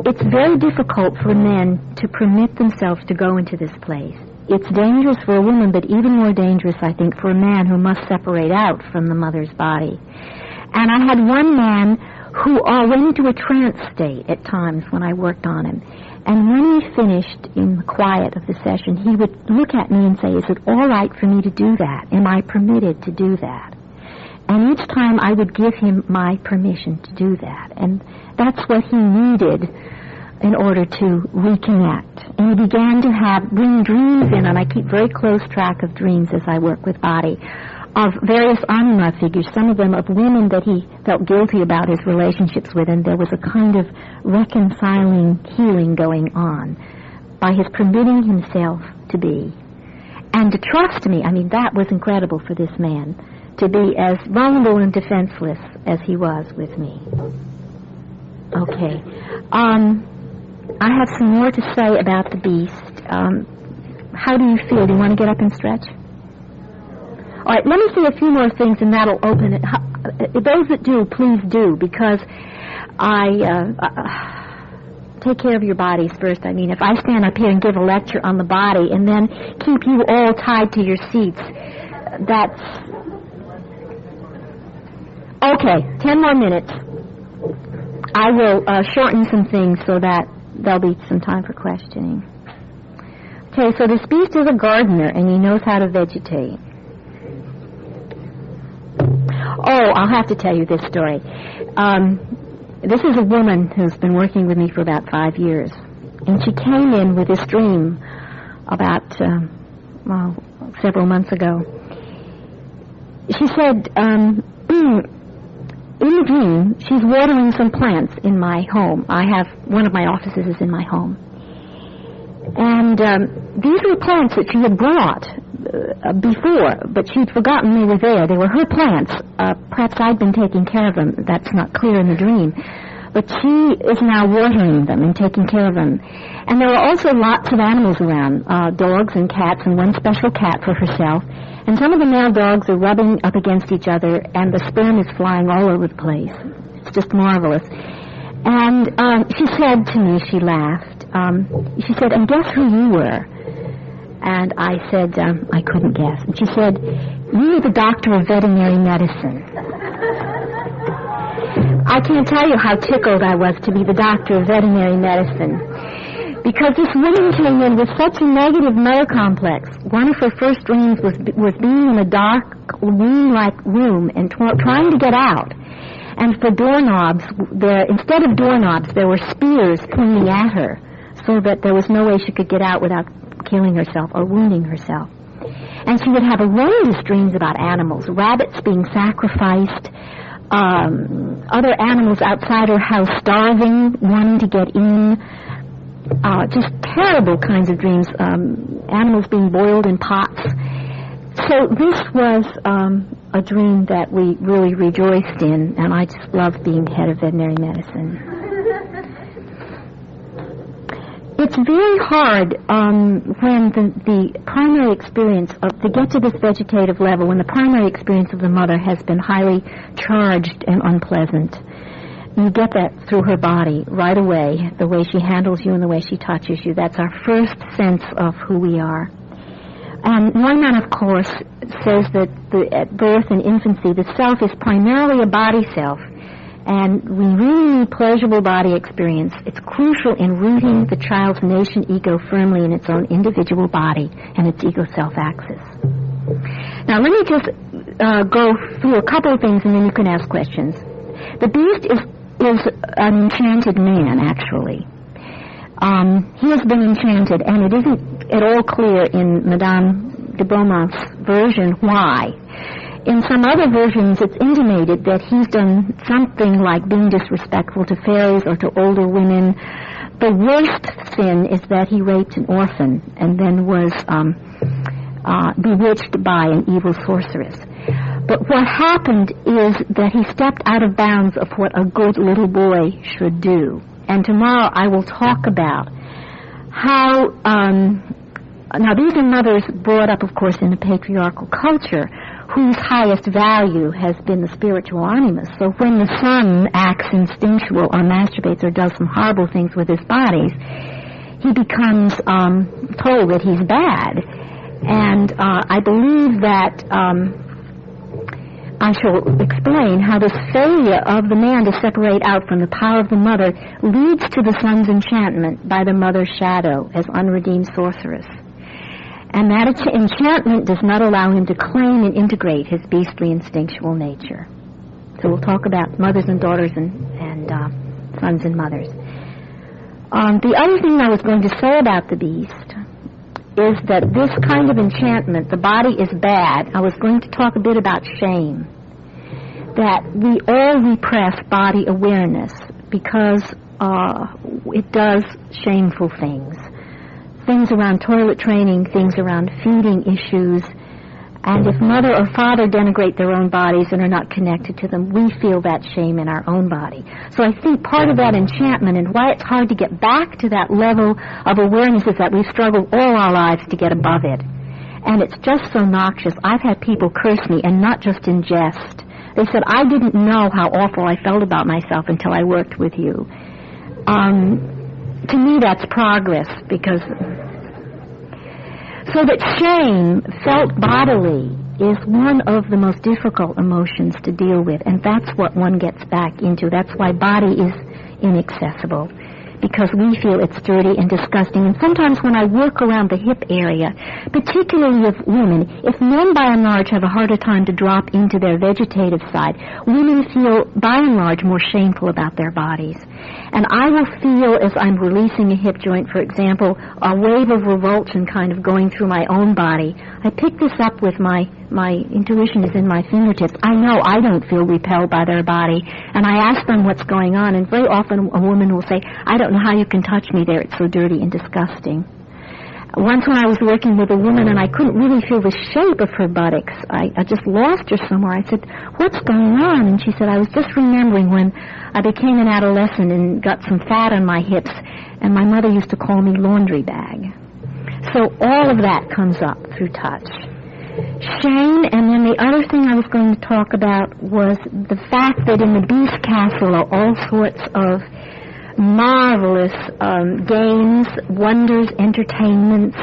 it's very difficult for men to permit themselves to go into this place. It's dangerous for a woman, but even more dangerous, I think, for a man who must separate out from the mother's body. And I had one man who went into a trance state at times when I worked on him. And when he finished in the quiet of the session, he would look at me and say, "Is it all right for me to do that? Am I permitted to do that?" And each time I would give him my permission to do that. And that's what he needed in order to reconnect. And he began to bring dreams in, and I keep very close track of dreams as I work with body, of various anima figures, some of them of women that he felt guilty about his relationships with, and there was a kind of reconciling healing going on by his permitting himself to be. And to trust me, I mean, that was incredible for this man, to be as vulnerable and defenseless as he was with me. Okay. I have some more to say about the beast. How do you feel? Do you want to get up and stretch? All right, let me say a few more things, and that'll open it. Those that do, please do, because take care of your bodies first. I mean, if I stand up here and give a lecture on the body and then keep you all tied to your seats, that's... Okay, 10 more minutes. I will shorten some things so that there'll be some time for questioning. Okay, so this beast is a gardener, and he knows how to vegetate. Oh, I'll have to tell you this story. This is a woman who's been working with me for about 5 years, and she came in with this dream about several months ago. She said, in the dream, she's watering some plants in my home. One of my offices is in my home. And these were plants that she had brought before, but she'd forgotten they were there. They were her plants. Perhaps I'd been taking care of them. That's not clear in the dream. But she is now watering them and taking care of them. And there were also lots of animals around, dogs and cats, and one special cat for herself. And some of the male dogs are rubbing up against each other, and the sperm is flying all over the place. It's just marvelous. And she said to me, she laughed, she said, and guess who you were? And I said, I couldn't guess. And she said, you were the doctor of veterinary medicine. I can't tell you how tickled I was to be the doctor of veterinary medicine. Because this woman came in with such a negative mother complex. One of her first dreams was being in a dark, womb-like room and trying to get out. And for doorknobs, instead of doorknobs, there were spears pointing at her, so that there was no way she could get out without killing herself or wounding herself. And she would have horrendous dreams about animals, rabbits being sacrificed, other animals outside her house starving, wanting to get in, just terrible kinds of dreams, animals being boiled in pots. So this was a dream that we really rejoiced in, and I just loved being head of veterinary medicine. It's very hard when the primary experience to get to this vegetative level, when the primary experience of the mother has been highly charged and unpleasant. You get that through her body right away, the way she handles you and the way she touches you. That's our first sense of who we are. And Neumann, of course, says that at birth and infancy, the self is primarily a body self. And we really need pleasurable body experience. It's crucial in rooting the child's nation ego firmly in its own individual body and its ego self-axis. Now, let me just go through a couple of things, and then you can ask questions. The beast is an enchanted man, actually. He has been enchanted, and it isn't at all clear in Madame de Beaumont's version why. In some other versions, it's intimated that he's done something like being disrespectful to fairies or to older women. The worst sin is that he raped an orphan and then was bewitched by an evil sorceress. But what happened is that he stepped out of bounds of what a good little boy should do. And tomorrow I will talk about how, now these are mothers brought up, of course, in a patriarchal culture, whose highest value has been the spiritual animus. So when the son acts instinctual or masturbates or does some horrible things with his bodies, he becomes told that he's bad. And I believe that I shall explain how this failure of the man to separate out from the power of the mother leads to the son's enchantment by the mother's shadow as unredeemed sorceress. And that enchantment does not allow him to claim and integrate his beastly instinctual nature. So we'll talk about mothers and daughters and sons and mothers. The other thing I was going to say about the beast is that this kind of enchantment, the body is bad. I was going to talk a bit about shame. That we all repress body awareness because it does shameful things. Things around toilet training, things around feeding issues. And if mother or father denigrate their own bodies and are not connected to them, we feel that shame in our own body. So I think part of that enchantment and why it's hard to get back to that level of awareness is that we've struggled all our lives to get above it. And it's just so noxious. I've had people curse me, and not just in jest. They said, I didn't know how awful I felt about myself until I worked with you. To me, that's progress, because so that shame, felt bodily, is one of the most difficult emotions to deal with, and that's what one gets back into. That's why body inaccessible because we feel it's dirty and disgusting. And sometimes when I work around the hip area, particularly with women, if men by and large have a harder time to drop into their vegetative side, women feel by and large more shameful about their bodies. And I will feel as I'm releasing a hip joint, for example, a wave of revulsion kind of going through my own body. I pick this up with my intuition is in my fingertips. I know I don't feel repelled by their body. And I ask them what's going on, and very often a woman will say, I don't know how you can touch me there. It's so dirty and disgusting. Once when I was working with a woman and I couldn't really feel the shape of her buttocks, I just lost her somewhere. I said, what's going on? And she said, I was just remembering when I became an adolescent and got some fat on my hips, and my mother used to call me laundry bag. So all of that comes up through touch. Shame, and then the other thing I was going to talk about was the fact that in the Beast Castle are all sorts of marvelous games, wonders, entertainments,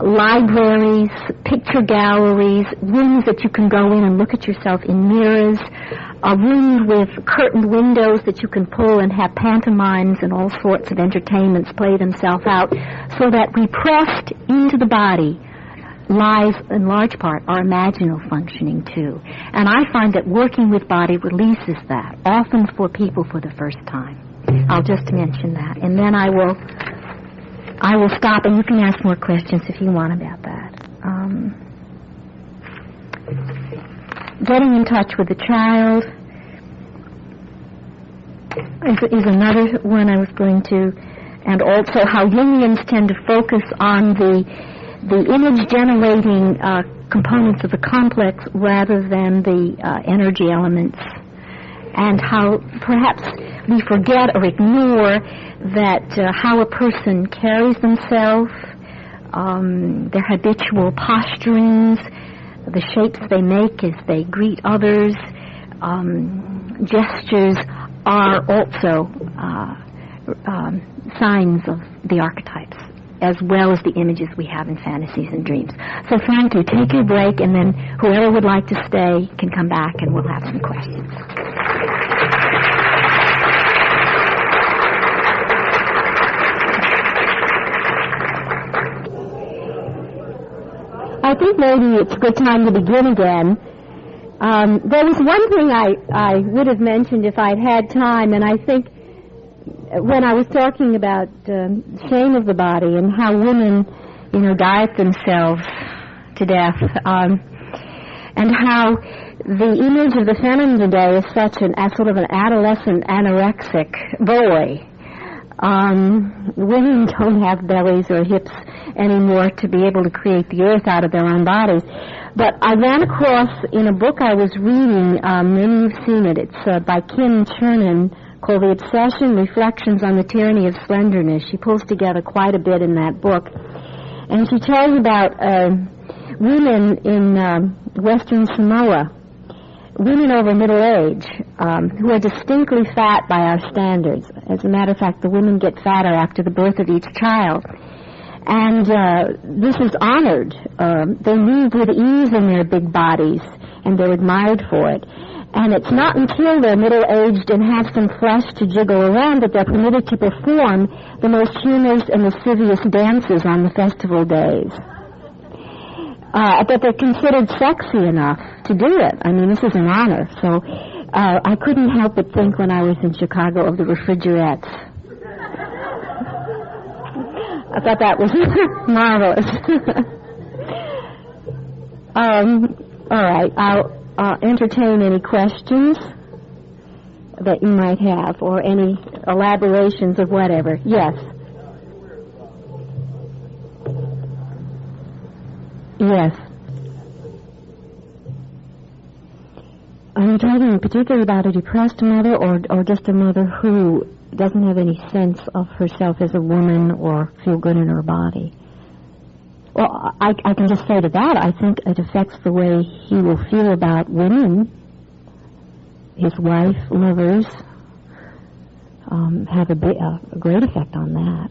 libraries, picture galleries, rooms that you can go in and look at yourself in mirrors, rooms with curtained windows that you can pull and have pantomimes and all sorts of entertainments play themselves out, so that repressed into the body lies, in large part, our imaginal functioning, too. And I find that working with body releases that, often for people for the first time. I'll just mention that. And then I will stop, and you can ask more questions if you want about that. Getting in touch with the child is another one I was going to, and also how Jungians tend to focus on the image-generating components of the complex rather than the energy elements, and how perhaps we forget or ignore that how a person carries themselves, their habitual posturings, the shapes they make as they greet others, gestures are also signs of the archetypes, as well as the images we have in fantasies and dreams. So thank you. Take your break, and then whoever would like to stay can come back and we'll have some questions. I think maybe it's a good time to begin again. There was one thing I would have mentioned if I'd had time, and I think when I was talking about shame of the body and how women, diet themselves to death, and how the image of the feminine today is such as sort of an adolescent anorexic boy. Women don't have bellies or hips anymore to be able to create the earth out of their own bodies. But I ran across in a book I was reading, many have seen it, it's by Kim Chernin, called The Obsession, Reflections on the Tyranny of Slenderness. She pulls together quite a bit in that book. And she tells about women in Western Samoa, women over middle age, who are distinctly fat by our standards. As a matter of fact, the women get fatter after the birth of each child. And this is honored. They move with ease in their big bodies, and they're admired for it. And it's not until they're middle-aged and have some flesh to jiggle around that they're permitted to perform the most humorous and lascivious dances on the festival days. That they're considered sexy enough to do it. I mean, this is an honor. So I couldn't help but think when I was in Chicago of the refrigerettes. I thought that was marvelous. All right, I'll entertain any questions that you might have, or any elaborations of whatever. Yes. Yes. Are you talking particularly about a depressed mother, or just a mother who doesn't have any sense of herself as a woman or feel good in her body? Well, I can just say to that, I think it affects the way he will feel about women. His wife, lovers, have a great effect on that.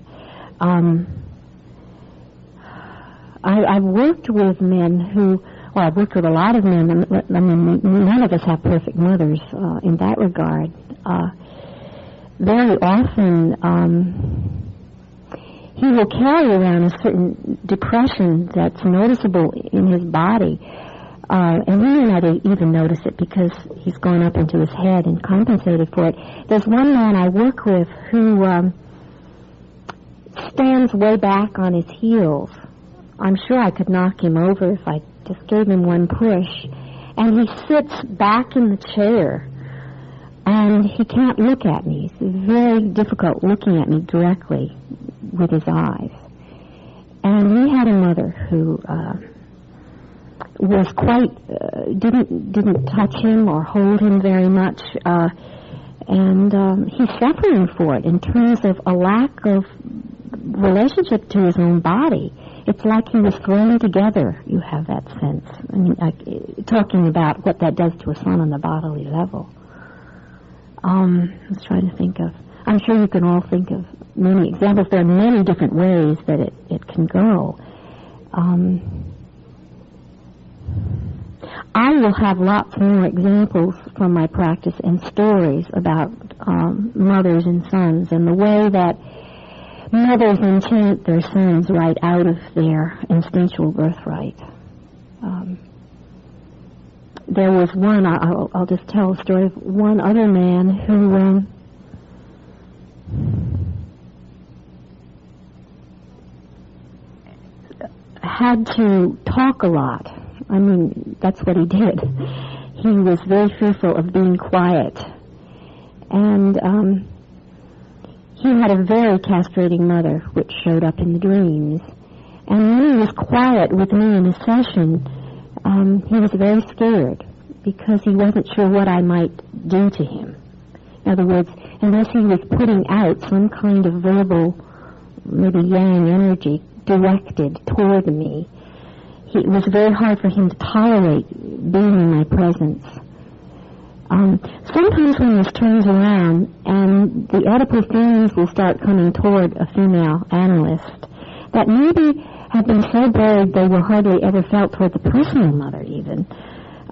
I've worked with men who, well, I've worked with a lot of men. I mean, none of us have perfect mothers in that regard. very often he will carry around a certain depression that's noticeable in his body. And we may not even notice it because he's gone up into his head and compensated for it. There's one man I work with who stands way back on his heels. I'm sure I could knock him over if I just gave him one push. And he sits back in the chair, and he can't look at me. It's very difficult looking at me directly with his eyes. And he had a mother who was quite didn't touch him or hold him very much, and he's suffering for it in terms of a lack of relationship to his own body. It's like he was thrown together. You have that sense. I mean, talking about what that does to a son on the bodily level. I was trying to think of. I'm sure you can all think of many examples. There are many different ways that it can go. I will have lots more examples from my practice and stories about mothers and sons and the way that mothers enchant their sons right out of their instinctual birthright. There was one, I'll just tell a story of one other man who had to talk a lot. I mean, that's what he did. He was very fearful of being quiet. And he had a very castrating mother, which showed up in the dreams. And when he was quiet with me in a session, he was very scared because he wasn't sure what I might do to him. In other words, unless he was putting out some kind of verbal, maybe yang energy directed toward me, it was very hard for him to tolerate being in my presence. Sometimes when this turns around and the Oedipal feelings will start coming toward a female analyst that maybe have been so buried they were hardly ever felt toward the personal mother even.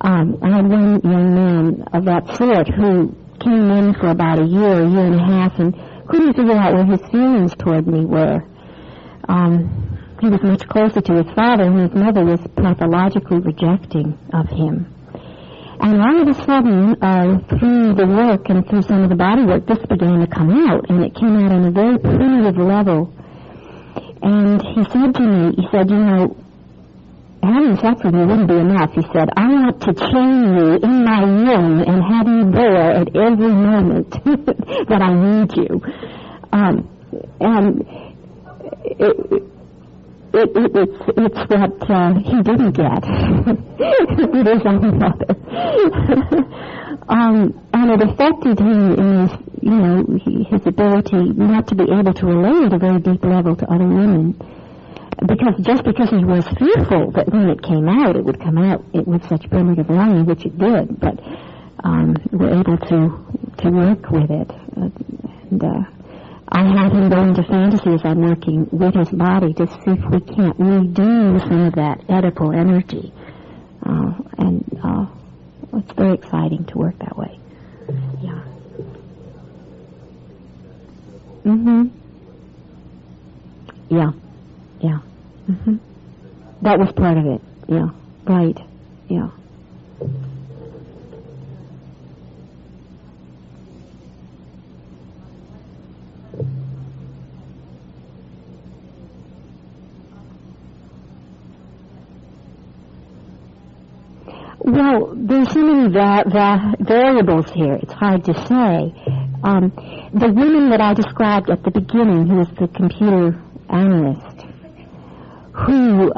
I had one young man of that sort who came in for about a year and a half, and couldn't figure out where his feelings toward me were. He was much closer to his father, and his mother was pathologically rejecting of him. And all of a sudden, through the work and through some of the bodywork, this began to come out, and it came out on a very primitive level. And he said to me, you know, having sex with you wouldn't be enough. He said, I want to chain you in my room and have you there at every moment that I need you. And it's what he didn't get with his own mother. And it affected him in his, his ability not to be able to relate at a very deep level to other women. Just because he was fearful that when it came out, it would come out with such primitive longing, which it did, but we're able to work with it. And I have him go into fantasy as I'm working with his body to see if we can't redo some of that Oedipal energy. And it's very exciting to work that way. Yeah. Mm-hmm. Yeah. Yeah. Mm-hmm. That was part of it. Yeah. Right. Yeah. Well, there's so many variables here. It's hard to say. The woman that I described at the beginning, who was the computer analyst, who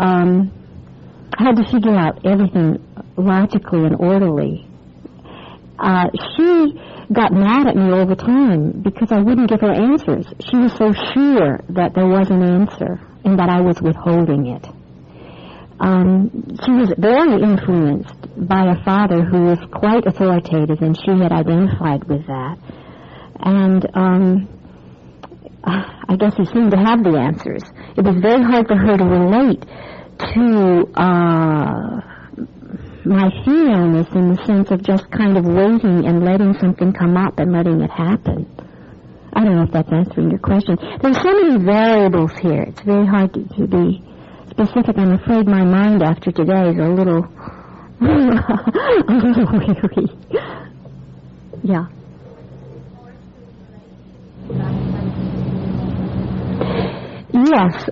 had to figure out everything logically and orderly, she got mad at me all the time because I wouldn't give her answers. She was so sure that there was an answer and that I was withholding it. She was very influenced by a father who was quite authoritative, and she had identified with that. And I guess he seemed to have the answers. It was very hard for her to relate to my femaleness in the sense of just kind of waiting and letting something come up and letting it happen. I don't know if that's answering your question. There's so many variables here. It's very hard to be specific. I'm afraid my mind after today is a little weary. Yeah. Yes.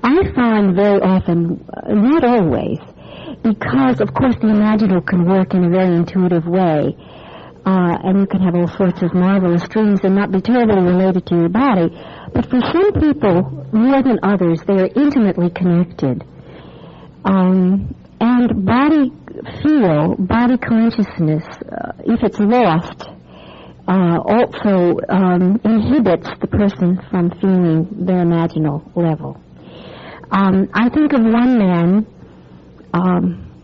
I find very often, not always, because, of course, the imaginal can work in a very intuitive way, and you can have all sorts of marvelous dreams and not be terribly related to your body. But for some people, more than others, they are intimately connected. And body consciousness, if it's lost, also inhibits the person from feeling their imaginal level. I think of one man,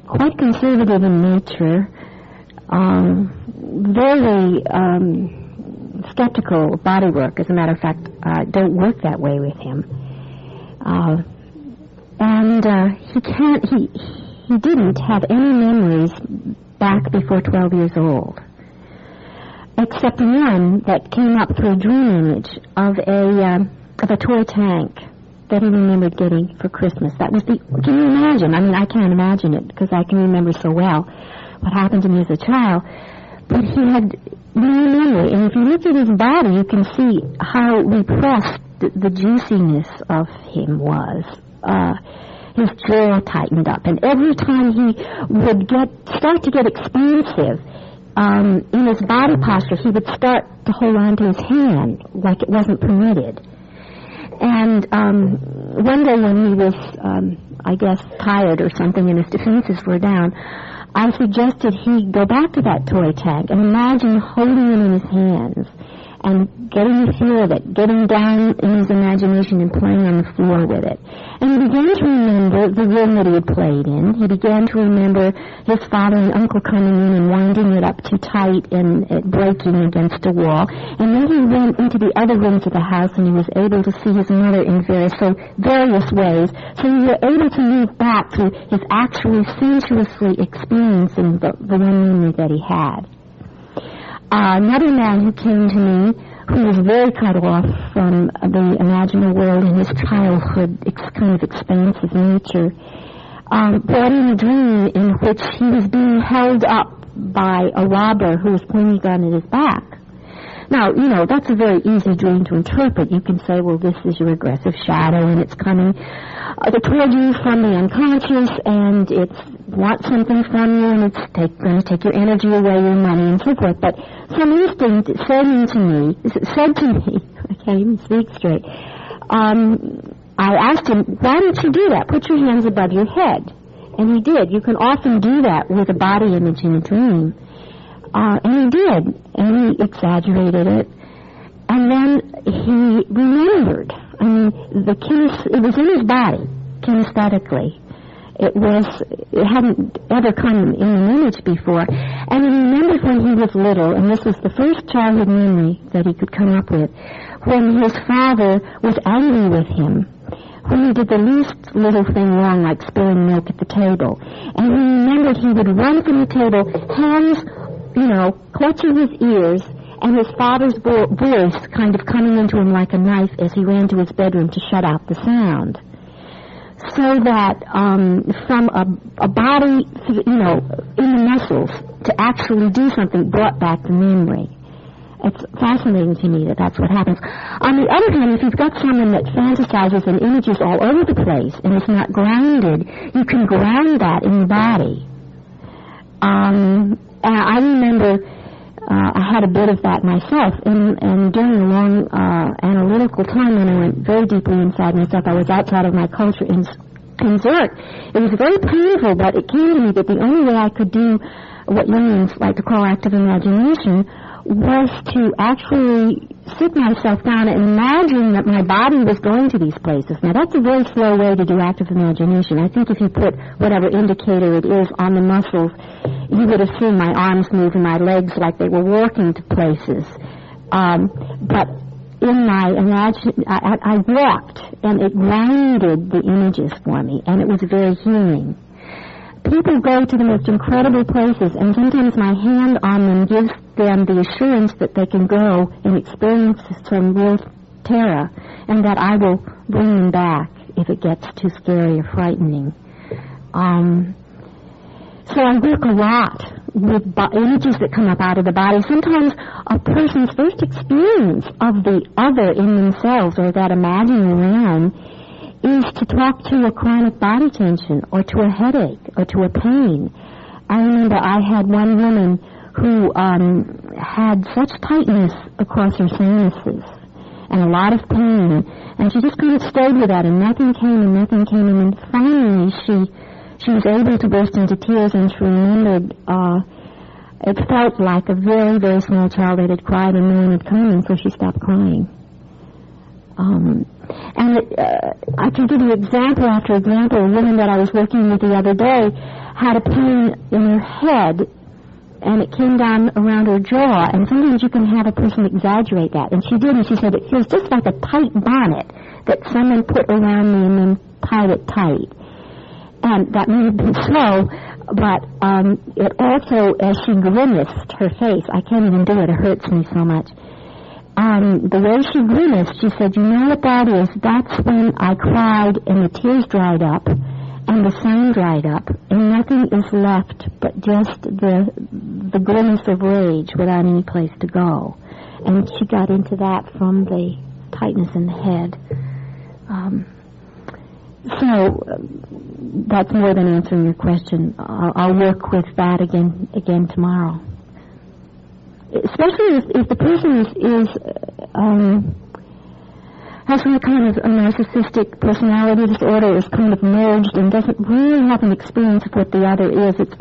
quite conservative in nature, very skeptical of bodywork. As a matter of fact, don't work that way with him. He didn't have any memories back before 12 years old, except one that came up through a dream image of a toy tank that he remembered getting for Christmas. That was can you imagine? I mean, I can't imagine it because I can remember so well what happened to me as a child. But he had no memory. And if you look at his body, you can see how repressed the juiciness of him was. His jaw tightened up. And every time he would start to get expansive in his body posture, he would start to hold on to his hand like it wasn't permitted. And one day when he was, I guess, tired or something and his defenses were down, I suggested he go back to that toy tank and imagine holding it in his hands and getting a feel of it, getting down in his imagination and playing on the floor with it. And he began to remember the room that he had played in. He began to remember his father and uncle coming in and winding it up too tight and it breaking against a wall. And then he went into the other rooms of the house and he was able to see his mother in various ways. So he was able to move back to his actually sensuously experiencing the one memory that he had. Another man who came to me, who was very cut off from the imaginal world in his childhood, kind of expansive nature, brought in a dream in which he was being held up by a robber who was pointing a gun at his back. Now, that's a very easy dream to interpret. You can say, well, this is your aggressive shadow, and it's coming toward you from the unconscious, and it wants something from you, and it's going to take your energy away, your money, and so forth. But some instinct said to me, I can't even speak straight. I asked him, why don't you do that? Put your hands above your head. And he did. You can often do that with a body image in a dream. And he did, and he exaggerated it. And then he remembered. I mean, it was in his body, kinesthetically. It hadn't ever come in an image before. And he remembered when he was little, and this was the first childhood memory that he could come up with, when his father was angry with him, when he did the least little thing wrong, like spilling milk at the table. And he remembered he would run from the table, hands clutching his ears, and his father's voice kind of coming into him like a knife as he ran to his bedroom to shut out the sound. So that from a body, in the muscles, to actually do something brought back the memory. It's fascinating to me that that's what happens. On the other hand, if you've got someone that fantasizes and images all over the place and is not grounded, you can ground that in the body. I remember I had a bit of that myself, and during a long analytical time when I went very deeply inside myself, I was outside of my culture in Zurich. It was very painful, but it came to me that the only way I could do what Jungians like to call active imagination was to actually sit myself down and imagine that my body was going to these places. Now, that's a very slow way to do active imagination. I think if you put whatever indicator it is on the muscles, you would have seen my arms move and my legs like they were walking to places. But in my I walked, and it grounded the images for me, and it was very healing. people go to the most incredible places, and sometimes my hand on them gives them the assurance that they can go and experience some real terror, and that I will bring them back if it gets too scary or frightening. So I work a lot with images that come up out of the body. Sometimes a person's first experience of the other in themselves, or that imaginary realm, is to talk to a chronic body tension, or to a headache, or to a pain. I remember I had one woman who had such tightness across her sinuses and a lot of pain, and she just kind of stayed with that, and nothing came, and then finally she was able to burst into tears, and she remembered it felt like a very, very small child that had cried and no one had come, and so she stopped crying. I can give you example after example. A woman that I was working with the other day had a pain in her head, and it came down around her jaw, and sometimes you can have a person exaggerate that, and she did, and she said, it feels just like a tight bonnet that someone put around me and then tied it tight. And that may have been so, but it also, as she grimaced her face, I can't even do it, it hurts me so much. The way she grimaced, she said, you know what that is? That's when I cried and the tears dried up and the sun dried up and nothing is left but just the grimace of rage without any place to go. And she got into that from the tightness in the head. So that's more than answering your question. I'll work with that again tomorrow. Especially if the person has some kind of a narcissistic personality disorder, is kind of merged and doesn't really have an experience of what the other is. It's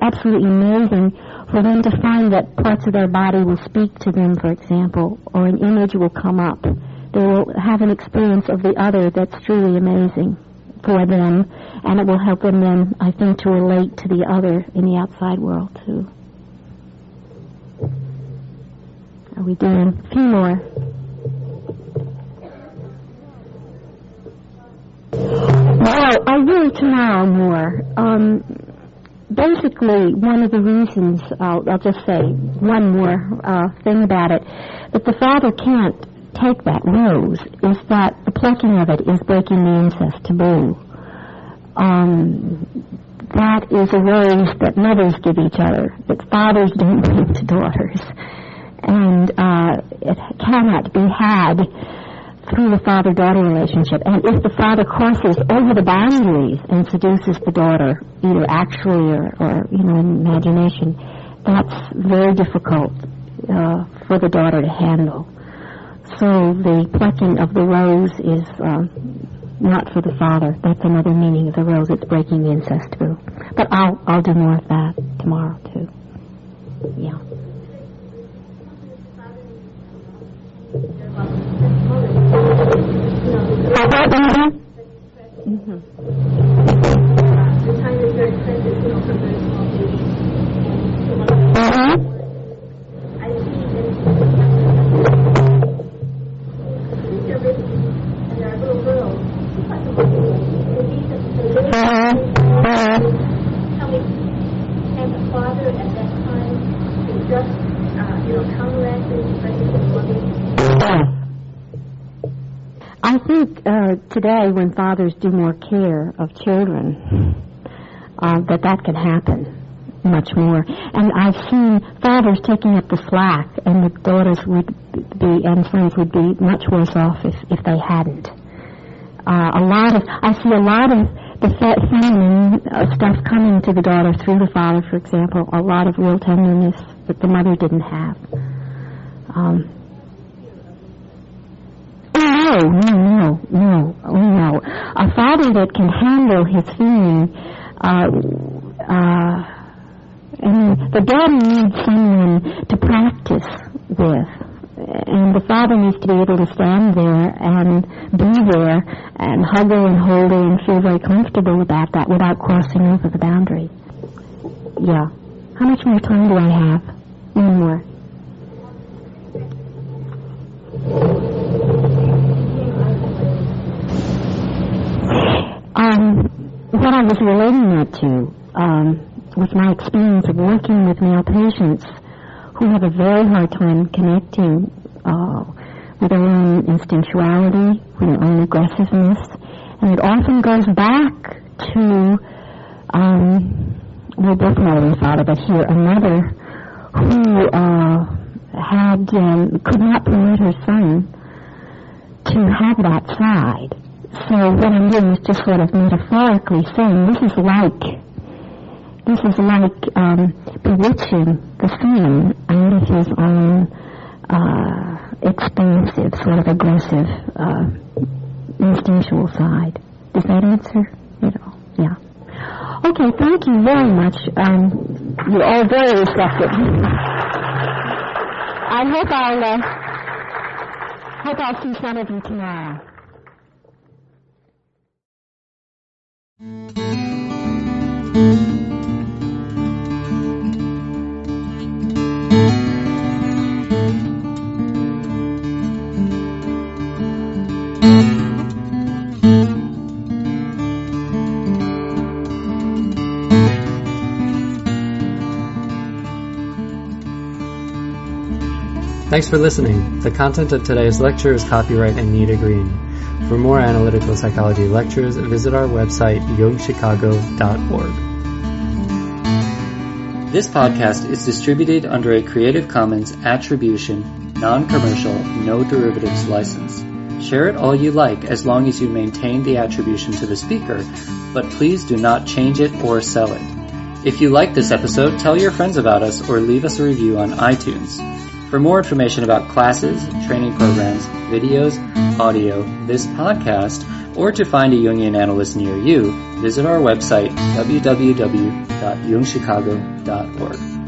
absolutely amazing for them to find that parts of their body will speak to them, for example, or an image will come up. They will have an experience of the other that's truly amazing for them, and it will help them then, I think, to relate to the other in the outside world, too. Are we doing a few more? Well, I will tomorrow more. Basically, one of the reasons, I'll just say one more thing about it, that the father can't take that rose is that the plucking of it is breaking the incest taboo. That is a rose that mothers give each other, that fathers don't give to daughters. And it cannot be had through the father-daughter relationship. And if the father crosses over the boundaries and seduces the daughter, either actually or in imagination, that's very difficult for the daughter to handle. So the plucking of the rose is not for the father. That's another meaning of the rose. It's breaking the incest taboo. But I'll do more of that tomorrow too. Yeah. I think today, when fathers do more care of children, that can happen much more. And I've seen fathers taking up the slack, and the daughters and sons would be much worse off if they hadn't. I see a lot of the feminine stuff coming to the daughter through the father, for example, a lot of real tenderness that the mother didn't have. No. A father that can handle his feeling, and the daughter needs someone to practice with, and the father needs to be able to stand there and be there and hug her and hold her and feel very comfortable about that without crossing over the boundary. Yeah. How much more time do I have? One more. What I was relating that to with my experience of working with male patients who have a very hard time connecting with their own instinctuality, with their own aggressiveness, and it often goes back to, we both know we thought of it here, a mother who could not permit her son to have that side. So what I'm doing is just sort of metaphorically saying this is like bewitching the son out of his own expansive, sort of aggressive, instinctual side. Does that answer it all? Yeah. Okay, thank you very much. You're all very receptive. I hope I'll see some of you tomorrow. Thanks for listening. The content of today's lecture is copyright Anita, Greene. For more analytical psychology lectures, visit our website, youngchicago.org. This podcast is distributed under a Creative Commons Attribution, Non-Commercial, No Derivatives license. Share it all you like as long as you maintain the attribution to the speaker, but please do not change it or sell it. If you like this episode, tell your friends about us or leave us a review on iTunes. For more information about classes, training programs, videos, audio, this podcast, or to find a Jungian analyst near you, visit our website, www.jungchicago.org.